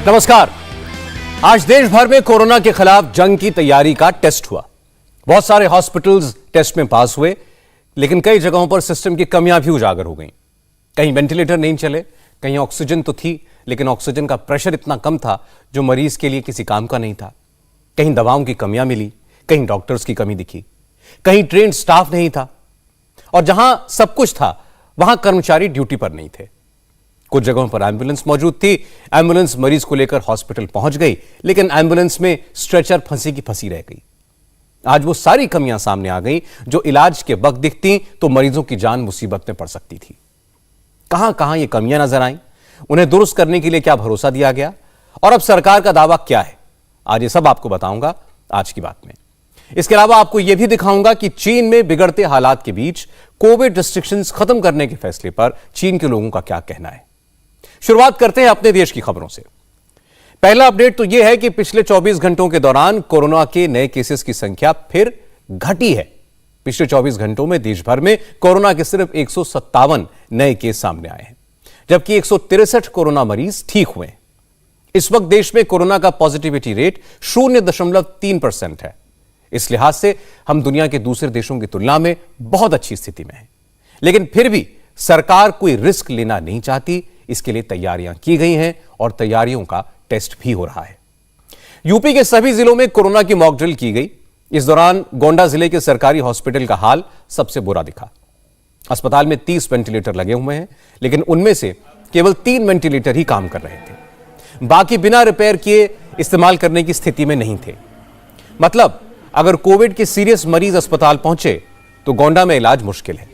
नमस्कार। आज देश भर में कोरोना के खिलाफ जंग की तैयारी का टेस्ट हुआ। बहुत सारे हॉस्पिटल्स टेस्ट में पास हुए, लेकिन कई जगहों पर सिस्टम की कमियां भी उजागर हो गईं। कहीं वेंटिलेटर नहीं चले, कहीं ऑक्सीजन तो थी, लेकिन ऑक्सीजन का प्रेशर इतना कम था जो मरीज के लिए किसी काम का नहीं था। कहीं दवाओं की कमियां मिली, कहीं डॉक्टर्स की कमी दिखी, कहीं ट्रेन्ड स्टाफ नहीं था, और जहां सब कुछ था वहां कर्मचारी ड्यूटी पर नहीं थे। कुछ जगहों पर एम्बुलेंस मौजूद थी, एम्बुलेंस मरीज को लेकर हॉस्पिटल पहुंच गई, लेकिन एम्बुलेंस में स्ट्रेचर फंसी की फंसी रह गई। आज वो सारी कमियां सामने आ गई जो इलाज के वक्त दिखती तो मरीजों की जान मुसीबत में पड़ सकती थी। कहां कहां ये कमियां नजर आईं, उन्हें दुरुस्त करने के लिए क्या भरोसा दिया गया, और अब सरकार का दावा क्या है, आज ये सब आपको बताऊंगा आज की बात में। इसके अलावा आपको यह भी दिखाऊंगा कि चीन में बिगड़ते हालात के बीच कोविड रिस्ट्रिक्शंस खत्म करने के फैसले पर चीन के लोगों का क्या कहना है। शुरुआत करते हैं अपने देश की खबरों से। पहला अपडेट तो यह है कि पिछले 24 घंटों के दौरान कोरोना के नए केसेस की संख्या फिर घटी है। पिछले 24 घंटों में देश भर में कोरोना के सिर्फ 157 नए केस सामने आए हैं, जबकि 163 कोरोना मरीज ठीक हुए हैं। इस वक्त देश में कोरोना का पॉजिटिविटी रेट 0.3% है। इस लिहाज से हम दुनिया के दूसरे देशों की तुलना में बहुत अच्छी स्थिति में हैं। लेकिन फिर भी सरकार कोई रिस्क लेना नहीं चाहती। इसके लिए तैयारियां की गई हैं और तैयारियों का टेस्ट भी हो रहा है। यूपी के सभी जिलों में कोरोना की मॉक ड्रिल की गई। इस दौरान गोंडा जिले के सरकारी हॉस्पिटल का हाल सबसे बुरा दिखा। अस्पताल में 30 वेंटिलेटर लगे हुए हैं, लेकिन उनमें से केवल 3 वेंटिलेटर ही काम कर रहे थे। बाकी बिना रिपेयर किए इस्तेमाल करने की स्थिति में नहीं थे। मतलब अगर कोविड के सीरियस मरीज अस्पताल पहुंचे तो गोंडा में इलाज मुश्किल है।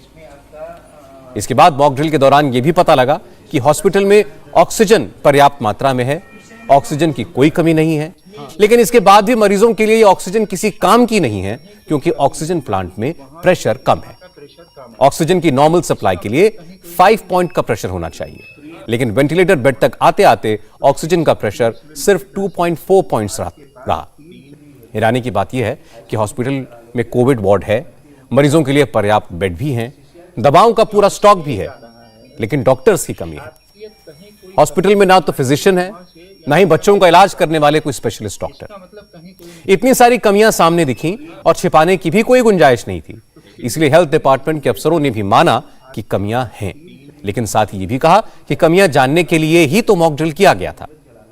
इसके बाद मॉक ड्रिल के दौरान यह भी पता लगा कि हॉस्पिटल में ऑक्सीजन पर्याप्त मात्रा में है, ऑक्सीजन की कोई कमी नहीं है। लेकिन इसके बाद भी मरीजों के लिए ऑक्सीजन किसी काम की नहीं है, क्योंकि ऑक्सीजन प्लांट में प्रेशर कम है। ऑक्सीजन की नॉर्मल सप्लाई के लिए 5 पॉइंट का प्रेशर होना चाहिए, लेकिन वेंटिलेटर बेड तक आते आते ऑक्सीजन का प्रेशर सिर्फ 2.4 पॉइंट्स रहा। हैरानी की बात यह है कि हॉस्पिटल में कोविड वार्ड है, मरीजों के लिए पर्याप्त बेड भी हैं, दवाओं का पूरा स्टॉक भी है, लेकिन डॉक्टर्स की कमी है। हॉस्पिटल में ना तो फिजिशियन है, ना ही बच्चों का इलाज करने वाले कोई स्पेशलिस्ट डॉक्टर। इतनी सारी कमियां सामने दिखी और छिपाने की भी कोई गुंजाइश नहीं थी। इसलिए हेल्थ डिपार्टमेंट के अफसरों ने भी माना कि कमियां हैं, लेकिन साथ ही ये भी कहा कि कमियां जानने के लिए ही तो मॉक ड्रिल किया गया था।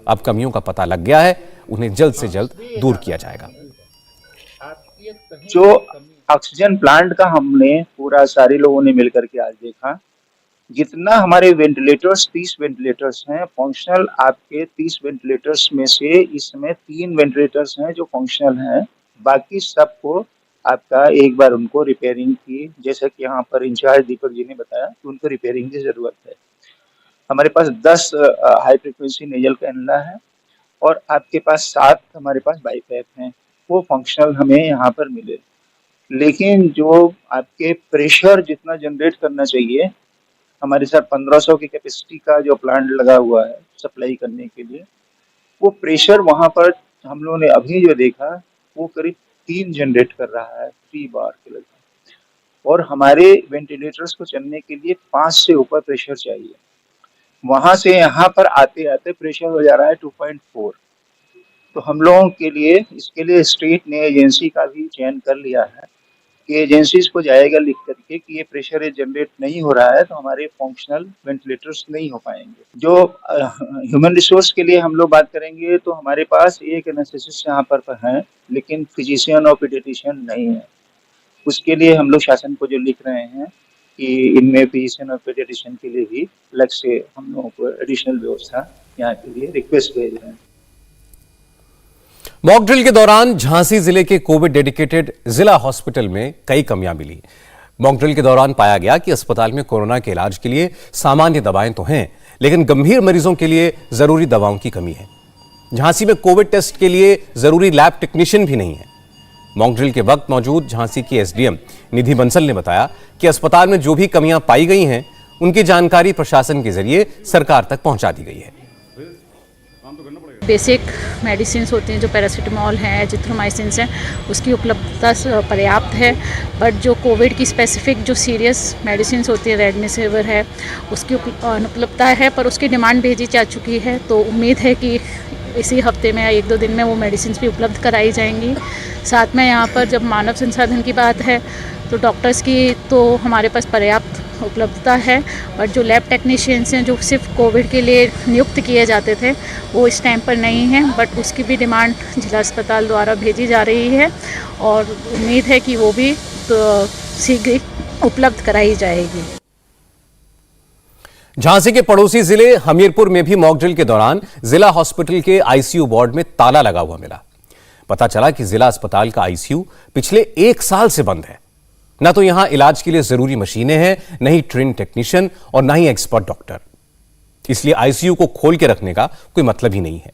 अब कमियों का पता लग गया है, उन्हें जल्द से जल्द दूर किया जाएगा। जो ऑक्सीजन प्लांट का हमने पूरा सारे लोगों ने मिलकर के आज देखा, जितना हमारे वेंटिलेटर्स 30 वेंटिलेटर्स हैं फंक्शनल, आपके 30 वेंटिलेटर्स में से इस समय 3 वेंटिलेटर्स हैं जो फंक्शनल हैं। बाकी सबको आपका एक बार उनको रिपेयरिंग की, जैसा कि यहाँ पर इंचार्ज दीपक जी ने बताया कि उनको रिपेयरिंग की जरूरत है। हमारे पास 10 हाई फ्रिक्वेंसी नेजल कैनुला है और आपके पास 7 हमारे पास बाईपैप हैं, वो फंक्शनल हमें यहाँ पर मिले। लेकिन जो आपके प्रेशर जितना जनरेट करना चाहिए, हमारे साथ 1500 की कैपेसिटी का जो प्लांट लगा हुआ है सप्लाई करने के लिए, वो प्रेशर वहां पर हम लोगों ने अभी जो देखा वो करीब 3 जनरेट कर रहा है 3 बार के लगभग। और हमारे वेंटिलेटर्स को चलने के लिए 5 से ऊपर प्रेशर चाहिए। वहां से यहाँ पर आते आते प्रेशर हो जा रहा है 2.4। तो हम लोगों के लिए इसके लिए स्टेट ने एजेंसी का भी चयन कर लिया है कि एजेंसीज को जाएगा लिख करके कि ये प्रेशर जनरेट नहीं हो रहा है तो हमारे फंक्शनल वेंटिलेटर्स नहीं हो पाएंगे। जो ह्यूमन रिसोर्स के लिए हम लोग बात करेंगे तो हमारे पास एक एनेस्थेसिस्ट यहाँ पर है, लेकिन फिजिशियन और पीडियाट्रिशियन नहीं है। उसके लिए हम लोग शासन को जो लिख रहे हैं कि इनमें फिजिशियन और पीडियाट्रिशियन के लिए भी अलग से हम लोगों को एडिशनल व्यवस्था यहाँ के लिए रिक्वेस्ट भेज रहे हैं। मॉक ड्रिल के दौरान झांसी जिले के कोविड डेडिकेटेड जिला हॉस्पिटल में कई कमियां मिली। मॉक ड्रिल के दौरान पाया गया कि अस्पताल में कोरोना के इलाज के लिए सामान्य दवाएं तो हैं, लेकिन गंभीर मरीजों के लिए जरूरी दवाओं की कमी है। झांसी में कोविड टेस्ट के लिए जरूरी लैब टेक्नीशियन भी नहीं है। मॉक ड्रिल के वक्त मौजूद झांसी की एसडीएम निधि बंसल ने बताया कि अस्पताल में जो भी कमियां पाई गई हैं, उनकी जानकारी प्रशासन के जरिए सरकार तक पहुंचा दी गई है। बेसिक मेडिसिन होती हैं जो पैरासीटामॉल हैं, एजिथ्रोमाइसिन हैं, उसकी उपलब्धता पर्याप्त है। बट जो कोविड की स्पेसिफिक जो सीरियस मेडिसिन होती है, रेमडेसिविर है, उसकी अनुपलब्धता है, पर उसकी डिमांड भेजी जा चुकी है। तो उम्मीद है कि इसी हफ्ते में या 1-2 दिन में वो मेडिसिन भी उपलब्ध कराई जाएंगी। साथ में यहाँ पर जब मानव संसाधन की बात है तो डॉक्टर्स की तो हमारे पास पर्याप्त उपलब्धता है, बट जो लैब टेक्नीशियंस हैं जो सिर्फ कोविड के लिए नियुक्त किए जाते थे वो इस टाइम पर नहीं हैं, बट उसकी भी डिमांड जिला अस्पताल द्वारा भेजी जा रही है और उम्मीद है कि वो भी तो शीघ्र उपलब्ध कराई जाएगी। झांसी के पड़ोसी जिले हमीरपुर में भी मॉकड्रिल के दौरान जिला हॉस्पिटल के आईसीयू वार्ड में ताला लगा हुआ मिला। पता चला कि जिला अस्पताल का आईसीयू पिछले 1 साल से बंद है। न तो यहां इलाज के लिए जरूरी मशीनें हैं, न ही ट्रेन टेक्नीशियन और न ही एक्सपर्ट डॉक्टर। इसलिए आईसीयू को खोल के रखने का कोई मतलब ही नहीं है।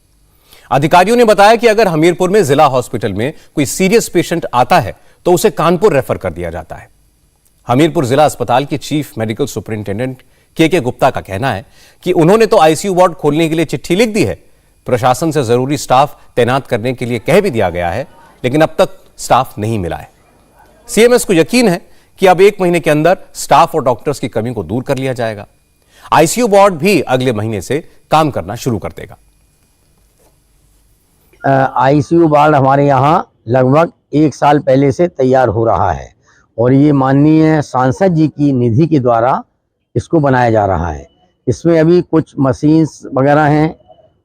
अधिकारियों ने बताया कि अगर हमीरपुर में जिला हॉस्पिटल में कोई सीरियस पेशेंट आता है तो उसे कानपुर रेफर कर दिया जाता है। हमीरपुर जिला अस्पताल के चीफ मेडिकल सुपरिंटेंडेंट के गुप्ता का कहना है कि उन्होंने तो आईसीयू वार्ड खोलने के लिए चिट्ठी लिख दी है, प्रशासन से जरूरी स्टाफ तैनात करने के लिए कह भी दिया गया है, लेकिन अब तक स्टाफ नहीं मिला है। सीएमएस को यकीन है कि अब 1 महीने के अंदर स्टाफ और डॉक्टर्स की कमी को दूर कर लिया जाएगा। आईसीयू वार्ड भी अगले महीने से काम करना शुरू कर देगा। आईसीयू वार्ड हमारे यहाँ लगभग 1 साल पहले से तैयार हो रहा है और ये माननीय सांसद जी की निधि के द्वारा इसको बनाया जा रहा है। इसमें अभी कुछ मशीन्स वगैरह हैं,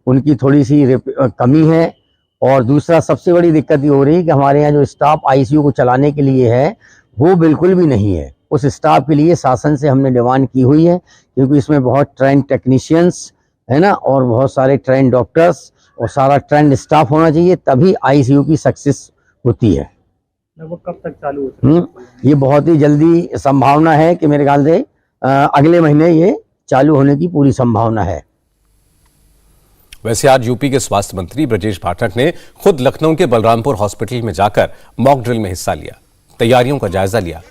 उनकी थोड़ी सी कमी है और दूसरा सबसे बड़ी दिक्कत ये हो रही है कि हमारे यहाँ जो स्टाफ आईसीयू को चलाने के लिए है वो बिल्कुल भी नहीं है। उस स्टाफ के लिए शासन से हमने डिमांड की हुई है, क्योंकि इसमें बहुत ट्रेन टेक्नीशियंस है ना और बहुत सारे ट्रेन डॉक्टर्स और सारा ट्रेन स्टाफ होना चाहिए, तभी आईसीयू की सक्सेस होती है। वो कब तक चालू हो सकता है? ये बहुत ही जल्दी संभावना है कि मेरे ख्याल से अगले महीने ये चालू होने की पूरी संभावना है। वैसे आज यूपी के स्वास्थ्य मंत्री ब्रजेश पाठक ने खुद लखनऊ के बलरामपुर हॉस्पिटल में जाकर मॉक ड्रिल में हिस्सा लिया, तैयारियों का जायजा लिया,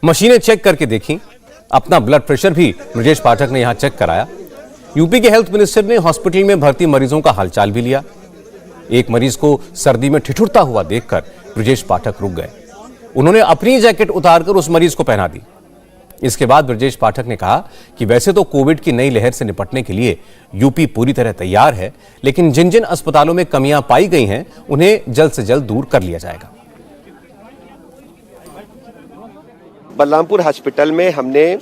मशीनें चेक करके देखी। अपना ब्लड प्रेशर भी ब्रजेश पाठक ने यहां चेक कराया। यूपी के हेल्थ मिनिस्टर ने हॉस्पिटल में भर्ती मरीजों का हालचाल भी लिया। एक मरीज को सर्दी में ठिठुरता हुआ देखकर ब्रजेश पाठक रुक गए। उन्होंने अपनी जैकेट उतारकर उस मरीज को पहना दी। इसके बाद ब्रजेश पाठक ने कहा कि वैसे तो कोविड की नई लहर से निपटने के लिए यूपी पूरी तरह तैयार है, लेकिन जिन जिन अस्पतालों में कमियां पाई गई हैं उन्हें जल्द से जल्द दूर कर लिया जाएगा। बलरामपुर हॉस्पिटल में हमने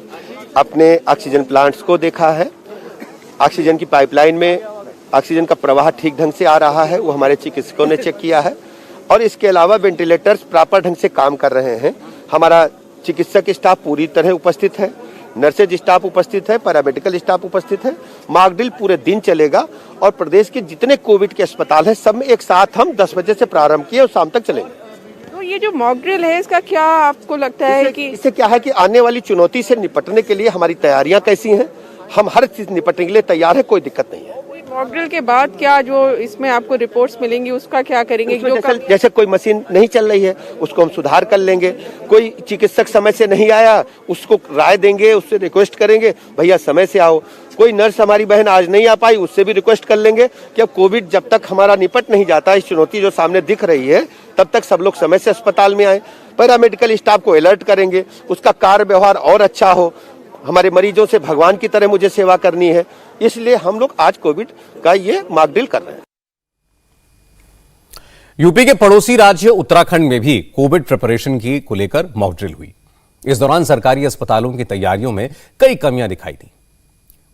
अपने ऑक्सीजन प्लांट्स को देखा है। ऑक्सीजन की पाइपलाइन में ऑक्सीजन का प्रवाह ठीक ढंग से आ रहा है, वो हमारे चिकित्सकों ने चेक किया है। और इसके अलावा वेंटिलेटर्स प्रॉपर ढंग से काम कर रहे हैं। हमारा चिकित्सक स्टाफ पूरी तरह उपस्थित है, नर्सेज स्टाफ उपस्थित है, पैरामेडिकल स्टाफ उपस्थित है। मॉक ड्रिल पूरे दिन चलेगा और प्रदेश के जितने कोविड के अस्पताल हैं सब में एक साथ हम 10 बजे से प्रारंभ किए और शाम तक चलेंगे। तो ये जो मॉक ड्रिल है इसका क्या आपको लगता है कि इससे क्या है कि आने वाली चुनौती से निपटने के लिए हमारी तैयारियां कैसी हैं, हम हर चीज निपटने के लिए तैयार है, कोई दिक्कत नहीं है। मॉक ड्रिल के बाद क्या जो इसमें आपको रिपोर्ट्स मिलेंगी उसका क्या करेंगे? जैसे कोई मशीन नहीं चल रही है उसको हम सुधार कर लेंगे। कोई चिकित्सक समय से नहीं आया उसको राय देंगे, उससे रिक्वेस्ट करेंगे भैया समय से आओ। कोई नर्स हमारी बहन आज नहीं आ पाई उससे भी रिक्वेस्ट कर लेंगे कि अब कोविड जब तक हमारा निपट नहीं जाता, इस चुनौती जो सामने दिख रही है, तब तक सब लोग समय से अस्पताल में आए। पैरामेडिकल स्टाफ को अलर्ट करेंगे, उसका कार्य व्यवहार और अच्छा हो। हमारे मरीजों से भगवान की तरह मुझे सेवा करनी है, इसलिए हम लोग आज कोविड का ये मॉक ड्रिल कर रहे हैं। यूपी के पड़ोसी राज्य उत्तराखंड में भी कोविड प्रिपरेशन की को लेकर मॉक ड्रिल हुई। इस दौरान सरकारी अस्पतालों की तैयारियों में कई कमियां दिखाई दी।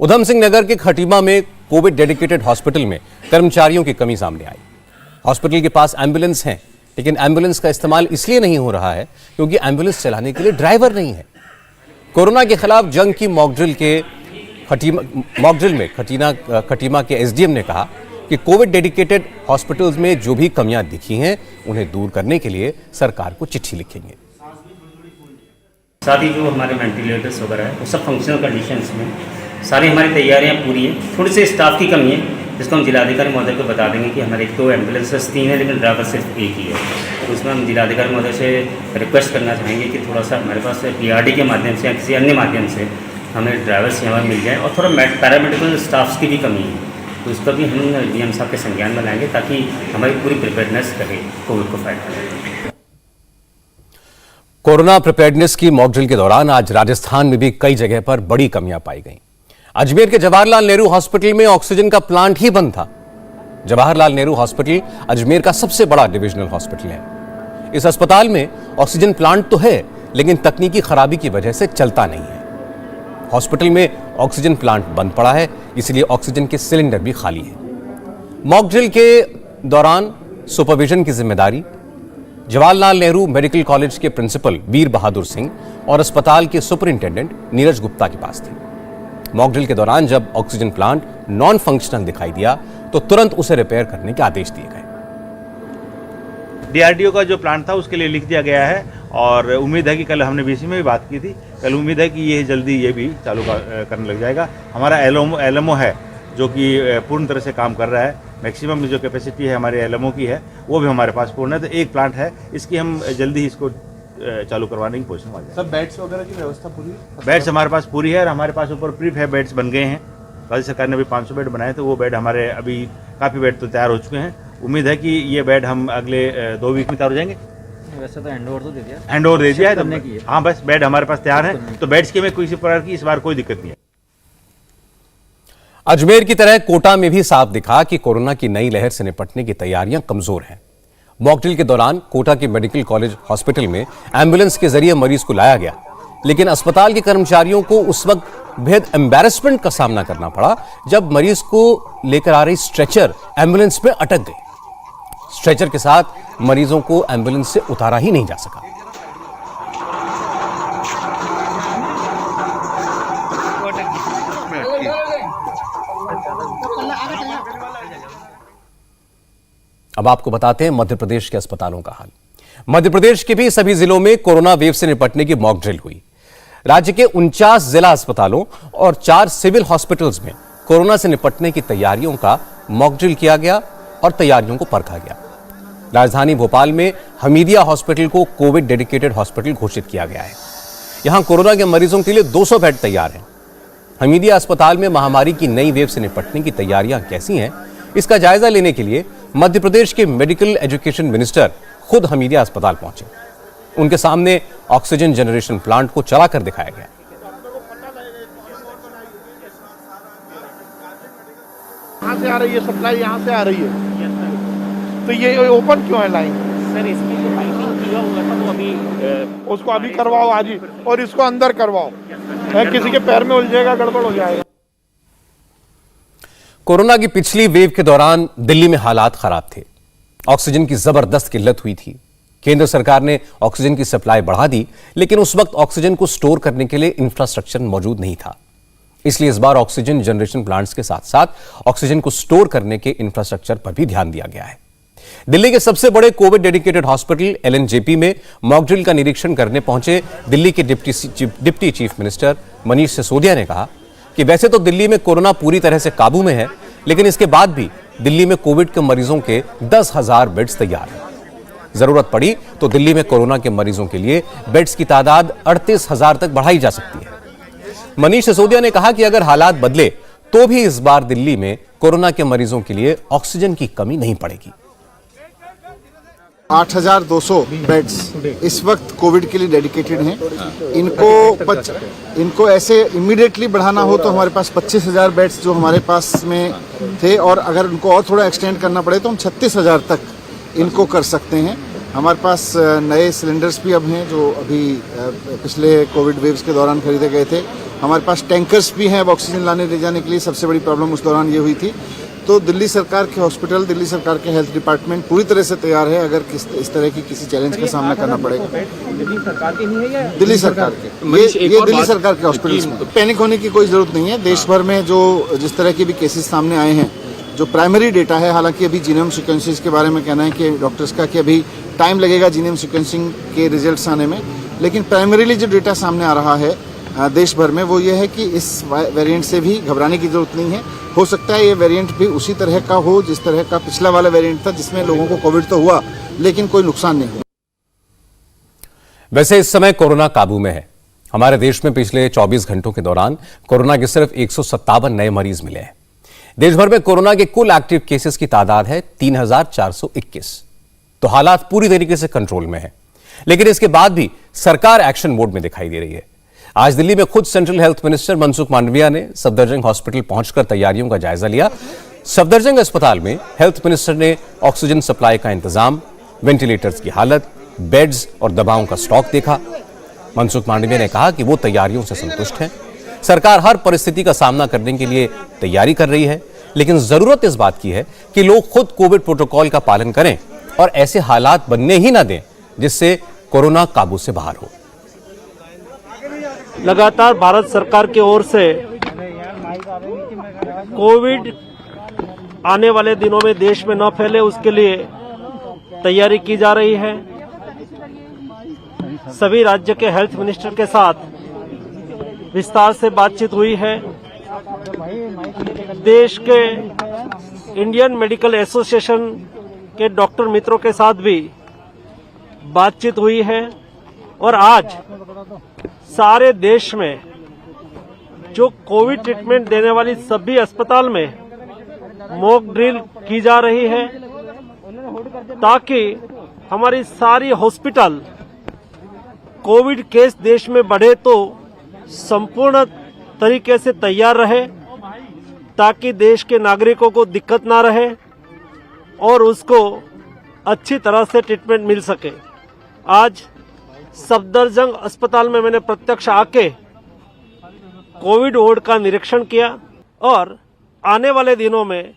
उधम सिंह नगर के खटीमा में कोविड डेडिकेटेड हॉस्पिटल में कर्मचारियों की कमी सामने आई। हॉस्पिटल के पास एम्बुलेंस हैं, लेकिन एम्बुलेंस का इस्तेमाल इसलिए नहीं हो रहा है क्योंकि एम्बुलेंस चलाने के लिए ड्राइवर नहीं है। कोरोना के खिलाफ जंग की मॉक ड्रिल में खटीमा के एसडीएम ने कहा कि कोविड डेडिकेटेड हॉस्पिटल्स में जो भी कमियां दिखी हैं उन्हें दूर करने के लिए सरकार को चिट्ठी लिखेंगे। साथ ही जो हमारे वेंटिलेटर्स वगैरह है वो सब फंक्शनल कंडीशंस में, सारी हमारी तैयारियां पूरी हैं। थोड़ी सी स्टाफ की कमी है जिसको हम जिलाधिकारी महोदय को बता देंगे कि हमारे 2 एम्बुलेंसेस 3 है लेकिन ड्राइवर सिर्फ 1 ही है। तो उसमें हम जिलाधिकारी महोदय से रिक्वेस्ट करना चाहेंगे कि थोड़ा सा हमारे पास पीआरडी के माध्यम से या किसी अन्य माध्यम से हमें ड्राइवर सेवा मिल जाए। और थोड़ा पैरामेडिकल स्टाफ्स की भी कमी है, तो इस पर भी हम डीएम साहब के संज्ञान में लाएंगे ताकि हमारी पूरी प्रिपेयर्डनेस रहे कोविड को फाइट करने। कोरोना प्रिपेयर्डनेस की मॉकड्रिल के दौरान आज राजस्थान में भी कई जगह पर बड़ी कमियां पाई गईं। अजमेर के जवाहरलाल नेहरू हॉस्पिटल में ऑक्सीजन का प्लांट ही बंद था। जवाहरलाल नेहरू हॉस्पिटल अजमेर का सबसे बड़ा डिविजनल हॉस्पिटल है। इस अस्पताल में ऑक्सीजन प्लांट तो है, लेकिन तकनीकी खराबी की वजह से चलता नहीं है। हॉस्पिटल में ऑक्सीजन प्लांट बंद पड़ा है, इसलिए ऑक्सीजन के सिलेंडर भी खाली है। मॉकड्रिल के दौरान सुपरविजन की जिम्मेदारी जवाहरलाल नेहरू मेडिकल कॉलेज के प्रिंसिपल वीर बहादुर सिंह और अस्पताल के सुपरिंटेंडेंट नीरज गुप्ता के पास थी। मॉकड्रिल के दौरान जब ऑक्सीजन प्लांट नॉन फंक्शनल दिखाई दिया तो तुरंत उसे रिपेयर करने के आदेश दिए गए। डीआरडीओ का जो प्लांट था उसके लिए लिख दिया गया है और उम्मीद है कि कल हमने बीसी में भी बात की थी, कल उम्मीद है कि ये जल्दी ये भी चालू करने लग जाएगा। हमारा एलएमओ है जो कि पूर्ण तरह से काम कर रहा है। मैक्सिमम जो कैपेसिटी है हमारे एलएमओ की है वो भी हमारे पास पूर्ण है। तो एक प्लांट है, इसकी हम जल्दी ही इसको चालू करवाने की पोजीशन में आ जाए। सब बेड्स वगैरह की व्यवस्था पूरी है? बेड्स हमारे पास पूरी है और हमारे पास ऊपर प्री फैब बेड्स बन गए हैं। राज्य सरकार ने अभी 500 बेड बनाए, तो वो बेड हमारे अभी काफ़ी बेड तो तैयार हो चुके हैं। उम्मीद है कि ये बेड हम अगले 2 वीक में तैयार हो जाएंगे। वैसे तो हैंडओवर तो दे दिया, हैंडओवर दे दिया है तो हाँ, बस बेड हमारे पास तैयार है। तो बेड्स के में किसी प्रकार की इस बार कोई दिक्कत नहीं है। अजमेर की तरह कोटा में भी साफ दिखा कि कोरोना की नई लहर से निपटने की तैयारियां कमजोर हैं। मॉकड्रिल के दौरान कोटा के मेडिकल कॉलेज हॉस्पिटल में एम्बुलेंस के जरिए मरीज को लाया गया, लेकिन अस्पताल के कर्मचारियों को उस वक्त बेहद एम्बैरेसमेंट का सामना करना पड़ा जब मरीज को लेकर आ रही स्ट्रेचर एम्बुलेंस में अटक गई। स्ट्रेचर के साथ मरीजों को एम्बुलेंस से उतारा ही नहीं जा सका। अब आपको बताते हैं मध्य प्रदेश के अस्पतालों का हाल। मध्य प्रदेश के भी सभी जिलों में कोरोना वेव से निपटने की मॉक ड्रिल हुई। राज्य के 49 जिला अस्पतालों और 4 सिविल हॉस्पिटल्स में कोरोना से निपटने की तैयारियों का मॉक ड्रिल किया गया और तैयारियों को परखा गया। राजधानी भोपाल में हमीदिया हॉस्पिटल को कोविड डेडिकेटेड हॉस्पिटल घोषित किया गया है। यहां कोरोना के मरीजों के लिए 200 बेड तैयार हैं। हमीदिया अस्पताल में महामारी की नई वेव से निपटने की तैयारियां कैसी हैं, इसका जायजा लेने के लिए मध्य प्रदेश के मेडिकल एजुकेशन मिनिस्टर खुद हमीदिया अस्पताल पहुंचे। उनके सामने ऑक्सीजन जनरेशन प्लांट को चलाकर दिखाया गया। यहाँ से आ रही है सप्लाई, यहाँ से आ रही है, तो ये ओपन क्यों है लाइन? सर इसकी जो पाइपिंग किया हुआ था वो अभी उसको अभी करवाओ आज ही, और इसको अंदर करवाओ, किसी के पैर में उलझेगा, गड़बड़ हो जाएगा। कोरोना की पिछली वेव के दौरान दिल्ली में हालात खराब थे। ऑक्सीजन की जबरदस्त किल्लत हुई थी। केंद्र सरकार ने ऑक्सीजन की सप्लाई बढ़ा दी, लेकिन उस वक्त ऑक्सीजन को स्टोर करने के लिए इंफ्रास्ट्रक्चर मौजूद नहीं था। इसलिए इस बार ऑक्सीजन जनरेशन प्लांट्स के साथ साथ ऑक्सीजन को स्टोर करने के इंफ्रास्ट्रक्चर पर भी ध्यान दिया गया है। दिल्ली के सबसे बड़े कोविड डेडिकेटेड हॉस्पिटल एलएनजेपी में मॉकड्रिल का निरीक्षण करने पहुंचे दिल्ली के deputy chief minister Manish Sisodia ने कहा कि वैसे तो दिल्ली में कोरोना पूरी तरह से काबू में है, लेकिन इसके बाद भी दिल्ली में कोविड के मरीजों के 10,000 बेड्स तैयार हैं। जरूरत पड़ी तो दिल्ली में कोरोना के मरीजों के लिए बेड्स की तादाद 38,000 तक बढ़ाई जा सकती है। मनीष सिसोदिया ने कहा कि अगर हालात बदले तो भी इस बार दिल्ली में कोरोना के मरीजों के लिए ऑक्सीजन की कमी नहीं पड़ेगी। 8,200 बेड्स इस वक्त कोविड के लिए डेडिकेटेड हैं। इनको ऐसे इमीडिएटली बढ़ाना हो तो हमारे पास 25,000 बेड्स जो हमारे पास में थे, और अगर उनको और थोड़ा एक्सटेंड करना पड़े तो हम 36,000 तक इनको कर सकते हैं। हमारे पास नए सिलेंडर्स भी अब हैं जो अभी पिछले कोविड वेव्स के दौरान खरीदे गए थे। हमारे पास टैंकर्स भी हैं अब ऑक्सीजन लाने ले जाने के लिए। सबसे बड़ी प्रॉब्लम उस दौरान ये हुई थी। तो दिल्ली सरकार के हॉस्पिटल, दिल्ली सरकार के हेल्थ डिपार्टमेंट पूरी तरह से तैयार है अगर इस तरह की किसी चैलेंज का सामना करना पड़ेगा। दिल्ली सरकार के नहीं है, दिल्ली सरकार के ये दिल्ली सरकार के हॉस्पिटल्स में पैनिक होने की कोई जरूरत नहीं है। देश भर में जो जिस तरह के भी केसेस सामने आए हैं, जो प्राइमरी डेटा है, हालांकि अभी जीनोम सीक्वेंसिंग के बारे में कहना है कि डॉक्टर्स का कि अभी टाइम लगेगा जीनोम सीक्वेंसिंग के रिजल्ट्स आने में, लेकिन प्राइमरीली जो डेटा सामने आ रहा है देश भर में वो ये है कि इस वेरिएंट से भी घबराने की जरूरत नहीं है। हो सकता है ये वेरिएंट भी उसी तरह का हो जिस तरह का पिछला वाला वेरिएंट था, जिसमें लोगों को कोविड तो हुआ लेकिन कोई नुकसान नहीं हुआ। वैसे इस समय कोरोना काबू में है। हमारे देश में पिछले 24 घंटों के दौरान कोरोना के सिर्फ 157 नए मरीज मिले हैं। देश भर में कोरोना के कुल एक्टिव केसेस की तादाद है 3,421। तो हालात पूरी तरीके से कंट्रोल में है, लेकिन इसके बाद भी सरकार एक्शन मोड में दिखाई दे रही है। आज दिल्ली में खुद central health minister Mansukh Mandaviya ने सफदरजंग हॉस्पिटल पहुंचकर तैयारियों का जायजा लिया। सफदरजंग अस्पताल में हेल्थ मिनिस्टर ने ऑक्सीजन सप्लाई का इंतजाम, वेंटिलेटर्स की हालत, बेड्स और दवाओं का स्टॉक देखा। मनसुख मांडविया ने कहा कि वो तैयारियों से संतुष्ट हैं। सरकार हर परिस्थिति का सामना करने के लिए तैयारी कर रही है, लेकिन जरूरत इस बात की है कि लोग खुद कोविड प्रोटोकॉल का पालन करें और ऐसे हालात बनने ही ना दें जिससे कोरोना काबू से बाहर हो। लगातार भारत सरकार की ओर से कोविड आने वाले दिनों में देश में न फैले उसके लिए तैयारी की जा रही है। सभी राज्य के हेल्थ मिनिस्टर के साथ विस्तार से बातचीत हुई है। देश के इंडियन मेडिकल एसोसिएशन के डॉक्टर मित्रों के साथ भी बातचीत हुई है और आज सारे देश में जो कोविड ट्रीटमेंट देने वाली सभी अस्पताल में मॉक ड्रिल की जा रही है ताकि हमारी सारी हॉस्पिटल कोविड केस देश में बढ़े तो संपूर्ण तरीके से तैयार रहे, ताकि देश के नागरिकों को दिक्कत ना रहे और उसको अच्छी तरह से ट्रीटमेंट मिल सके। आज सफदरजंग अस्पताल में मैंने प्रत्यक्ष आके कोविड वार्ड का निरीक्षण किया और आने वाले दिनों में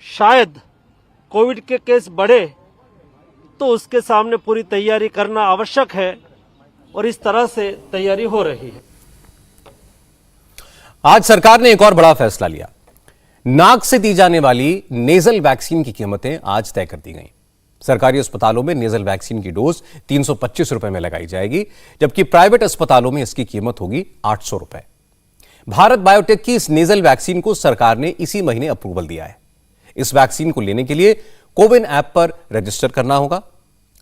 शायद कोविड के केस बढ़े तो उसके सामने पूरी तैयारी करना आवश्यक है और इस तरह से तैयारी हो रही है। आज सरकार ने एक और बड़ा फैसला लिया। नाक से दी जाने वाली नेजल वैक्सीन की कीमतें आज तय कर दी गई। सरकारी अस्पतालों में नेजल वैक्सीन की डोज 325 रुपए में लगाई जाएगी, जबकि प्राइवेट अस्पतालों में इसकी कीमत होगी 800 रुपए। भारत बायोटेक की इस नेजल वैक्सीन को सरकार ने इसी महीने अप्रूवल दिया है। इस वैक्सीन को लेने के लिए कोविन ऐप पर रजिस्टर करना होगा।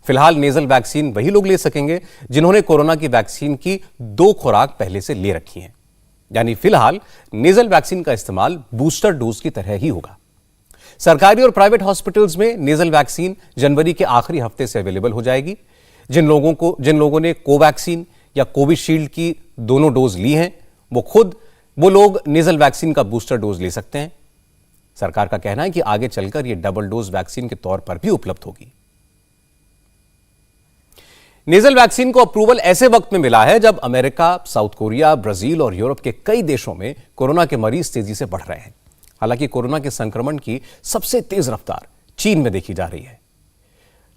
फिलहाल नेजल वैक्सीन वही लोग ले सकेंगे जिन्होंने कोरोना की वैक्सीन की 2 खुराक पहले से ले रखी हैं। यानी फिलहाल नेजल वैक्सीन का इस्तेमाल बूस्टर डोज की तरह ही होगा। सरकारी और प्राइवेट हॉस्पिटल्स में नेजल वैक्सीन जनवरी के आखिरी हफ्ते से अवेलेबल हो जाएगी। जिन लोगों ने कोवैक्सीन या कोविशील्ड की दोनों डोज ली हैं, वो लोग नेजल वैक्सीन का बूस्टर डोज ले सकते हैं। सरकार का कहना है कि आगे चलकर यह डबल डोज वैक्सीन के तौर पर भी उपलब्ध होगी। नेजल वैक्सीन को अप्रूवल ऐसे वक्त में मिला है जब अमेरिका, साउथ कोरिया, ब्राजील और यूरोप के कई देशों में कोरोना के मरीज तेजी से बढ़ रहे हैं। हालांकि कोरोना के संक्रमण की सबसे तेज रफ्तार चीन में देखी जा रही है।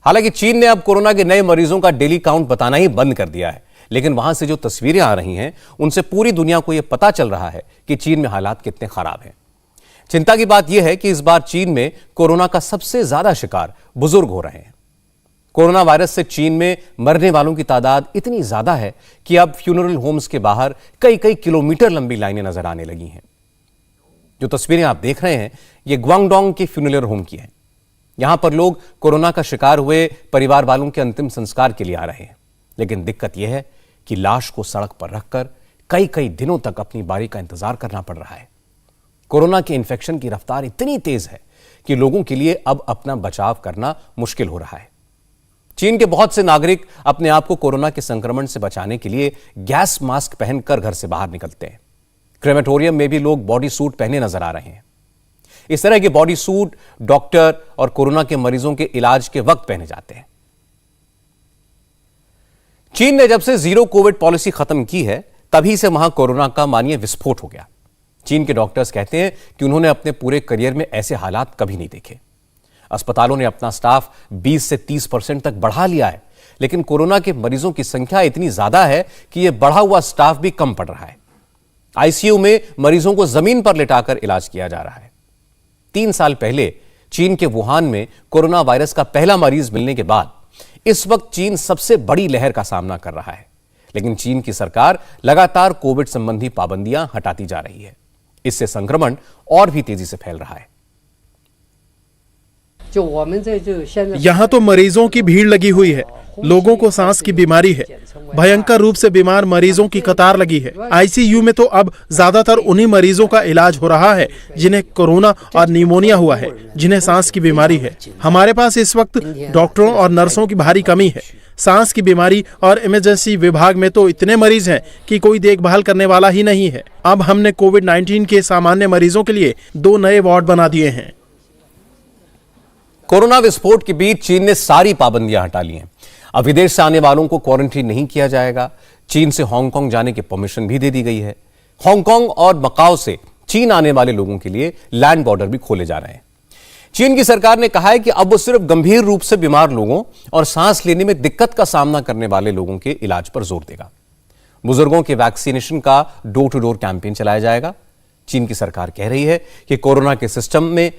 हालांकि चीन ने अब कोरोना के नए मरीजों का डेली काउंट बताना ही बंद कर दिया है, लेकिन वहां से जो तस्वीरें आ रही हैं उनसे पूरी दुनिया को यह पता चल रहा है कि चीन में हालात कितने खराब हैं। चिंता की बात यह है कि इस बार चीन में कोरोना का सबसे ज्यादा शिकार बुजुर्ग हो रहे हैं। कोरोना वायरस से चीन में मरने वालों की तादाद इतनी ज्यादा है कि अब फ्यूनरल होम्स के बाहर कई किलोमीटर लंबी लाइनें नजर आने लगी हैं। जो तस्वीरें आप देख रहे हैं ये ग्वांगडोंग के फ्यूनरल होम की हैं। यहां पर लोग कोरोना का शिकार हुए परिवार वालों के अंतिम संस्कार के लिए आ रहे हैं, लेकिन दिक्कत यह है कि लाश को सड़क पर रखकर कई दिनों तक अपनी बारी का इंतजार करना पड़ रहा है। कोरोना के इन्फेक्शन की रफ्तार इतनी तेज है कि लोगों के लिए अब अपना बचाव करना मुश्किल हो रहा है। चीन के बहुत से नागरिक अपने आप को कोरोना के संक्रमण से बचाने के लिए गैस मास्क पहनकर घर से बाहर निकलते हैं। क्रेमेटोरियम में भी लोग बॉडी सूट पहने नजर आ रहे हैं। इस तरह के बॉडी सूट डॉक्टर और कोरोना के मरीजों के इलाज के वक्त पहने जाते हैं। चीन ने जब से जीरो कोविड पॉलिसी खत्म की है, तभी से वहां कोरोना का मानिए विस्फोट हो गया। चीन के डॉक्टर्स कहते हैं कि उन्होंने अपने पूरे करियर में ऐसे हालात कभी नहीं देखे। अस्पतालों ने अपना स्टाफ 20 से 30% तक बढ़ा लिया है, लेकिन कोरोना के मरीजों की संख्या इतनी ज्यादा है कि यह बढ़ा हुआ स्टाफ भी कम पड़ रहा है। आईसीयू में मरीजों को जमीन पर लिटाकर इलाज किया जा रहा है। 3 साल पहले चीन के वुहान में कोरोना वायरस का पहला मरीज मिलने के बाद इस वक्त चीन सबसे बड़ी लहर का सामना कर रहा है, लेकिन चीन की सरकार लगातार कोविड संबंधी पाबंदियां हटाती जा रही है। इससे संक्रमण और भी तेजी से फैल रहा है। यहाँ तो मरीजों की भीड़ लगी हुई है। लोगों को सांस की बीमारी है। भयंकर रूप से बीमार मरीजों की कतार लगी है। आईसीयू में तो अब ज्यादातर उन्हीं मरीजों का इलाज हो रहा है जिन्हें कोरोना और निमोनिया हुआ है, जिन्हें सांस की बीमारी है। हमारे पास इस वक्त डॉक्टरों और नर्सों की भारी कमी है। सांस की बीमारी और इमरजेंसी विभाग में तो इतने मरीज हैं कि कोई देखभाल करने वाला ही नहीं है। अब हमने कोविड-19 के सामान्य मरीजों के लिए 2 नए वार्ड बना दिए हैं। कोरोना विस्फोट के बीच चीन ने सारी पाबंदियां हटा ली हैं। अब विदेश से आने वालों को क्वारंटीन नहीं किया जाएगा। चीन से हांगकांग जाने की परमिशन भी दे दी गई है। हांगकांग और मकाओ से चीन आने वाले लोगों के लिए लैंड बॉर्डर भी खोले जा रहे हैं। चीन की सरकार ने कहा है कि अब वो सिर्फ गंभीर रूप से बीमार लोगों और सांस लेने में दिक्कत का सामना करने वाले लोगों के इलाज पर जोर देगा। बुजुर्गों के वैक्सीनेशन का डोर टू डोर कैंपेन चलाया जाएगा। चीन की सरकार कह रही है कि कोरोना के सिस्टम में